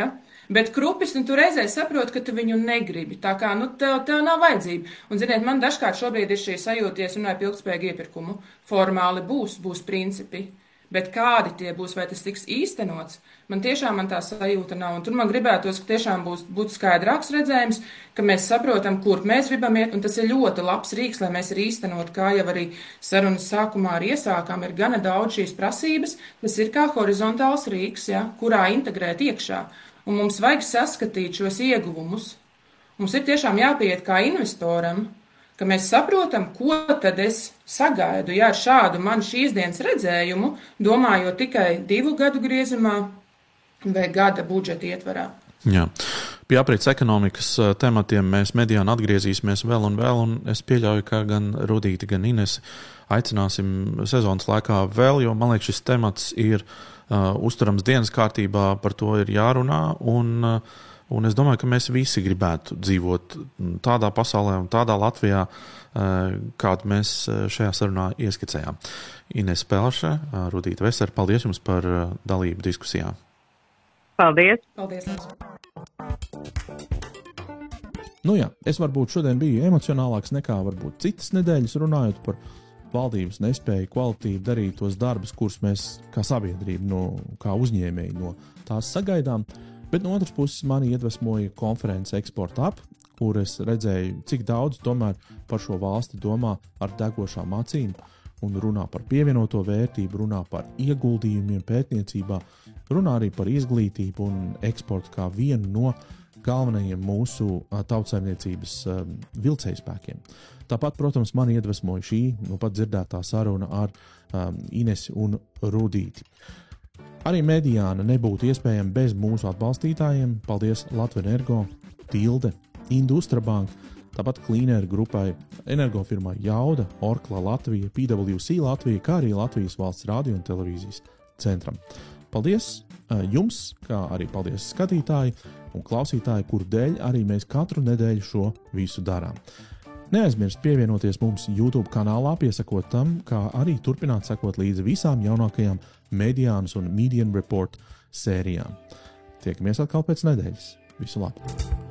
Bet krupis, tu reizē saproti, ka tu viņu negribi, tā kā, tev nav vajadzība. Un, ziniet, man dažkārt šobrīd ir šī sajūties un par ilgtspējīgu iepirkumu. Formāli būs principi, bet kādi tie būs, vai tas tiks īstenots, man tā sajūta nav. Un tur man gribētos, ka tiešām būtu skaidrāks redzējums, ka mēs saprotam, kur mēs gribam iet, un tas ir ļoti labs rīks, lai mēs arī īstenot, kā jau arī sarunas sākumā arī iesākām, ir gana daudz šīs prasības, tas ir kā horizontāls rīks, kurā integrēt iekšā. Un mums vajag saskatīt šos ieguvumus. Mums ir tiešām jāpieiet kā investoram, ka mēs saprotam, ko tad es sagaidu, ar šādu man šīs dienas redzējumu, domājot tikai 2 gadu griezumā vai gada budžeta ietvarā. Jā. Pie aprits ekonomikas tematiem mēs Mediāna atgriezīsimies vēl, un es pieļauju, ka gan Rudīti, gan Ines aicināsim sezonas laikā vēl, jo man liekas, šis temats ir uzturams dienas kārtībā, par to ir jārunā, un es domāju, ka mēs visi gribētu dzīvot tādā pasaulē un tādā Latvijā, kādu mēs šajā sarunā ieskicējām. Ines Pelše, Rudīta Vesera, paldies jums par dalību diskusijā. Paldies! Paldies! Es varbūt šodien biju emocionālāks nekā varbūt citas nedēļas, runājot par valdības nespēja kvalitīvi darīt tos darbus, kurus mēs kā sabiedrība, kā uzņēmēji no tās sagaidām, bet no otras puses mani iedvesmoja konference Export Up, kur es redzēju, cik daudz tomēr par šo valsti domā ar degošām acīm un runā par pievienoto vērtību, runā par ieguldījumiem pētniecībā, runā arī par izglītību un eksportu kā vienu no galvenajiem mūsu tautsaimniecības vilcējspēkiem. Tāpat, protams, man iedvesmoja šī pat dzirdētā saruna ar Inesi un Rudīti. Arī Mediāna nebūtu iespējama bez mūsu atbalstītājiem. Paldies Latvenergo, Tilde, Industrabank, tāpat Cleaner grupai, energofirmai Jauda, Orkla Latvija, PwC Latvija, kā arī Latvijas valsts radio un televīzijas centram. Paldies jums, kā arī paldies skatītāji un klausītāji, kuru dēļ arī mēs katru nedēļu šo visu darām. Neaizmirst pievienoties mums YouTube kanālā, piesakot tam, kā arī turpināt sekot līdzi visām jaunākajām Mediānas un Median Report sērijām. Tiekamies atkal pēc nedēļas. Visu labu!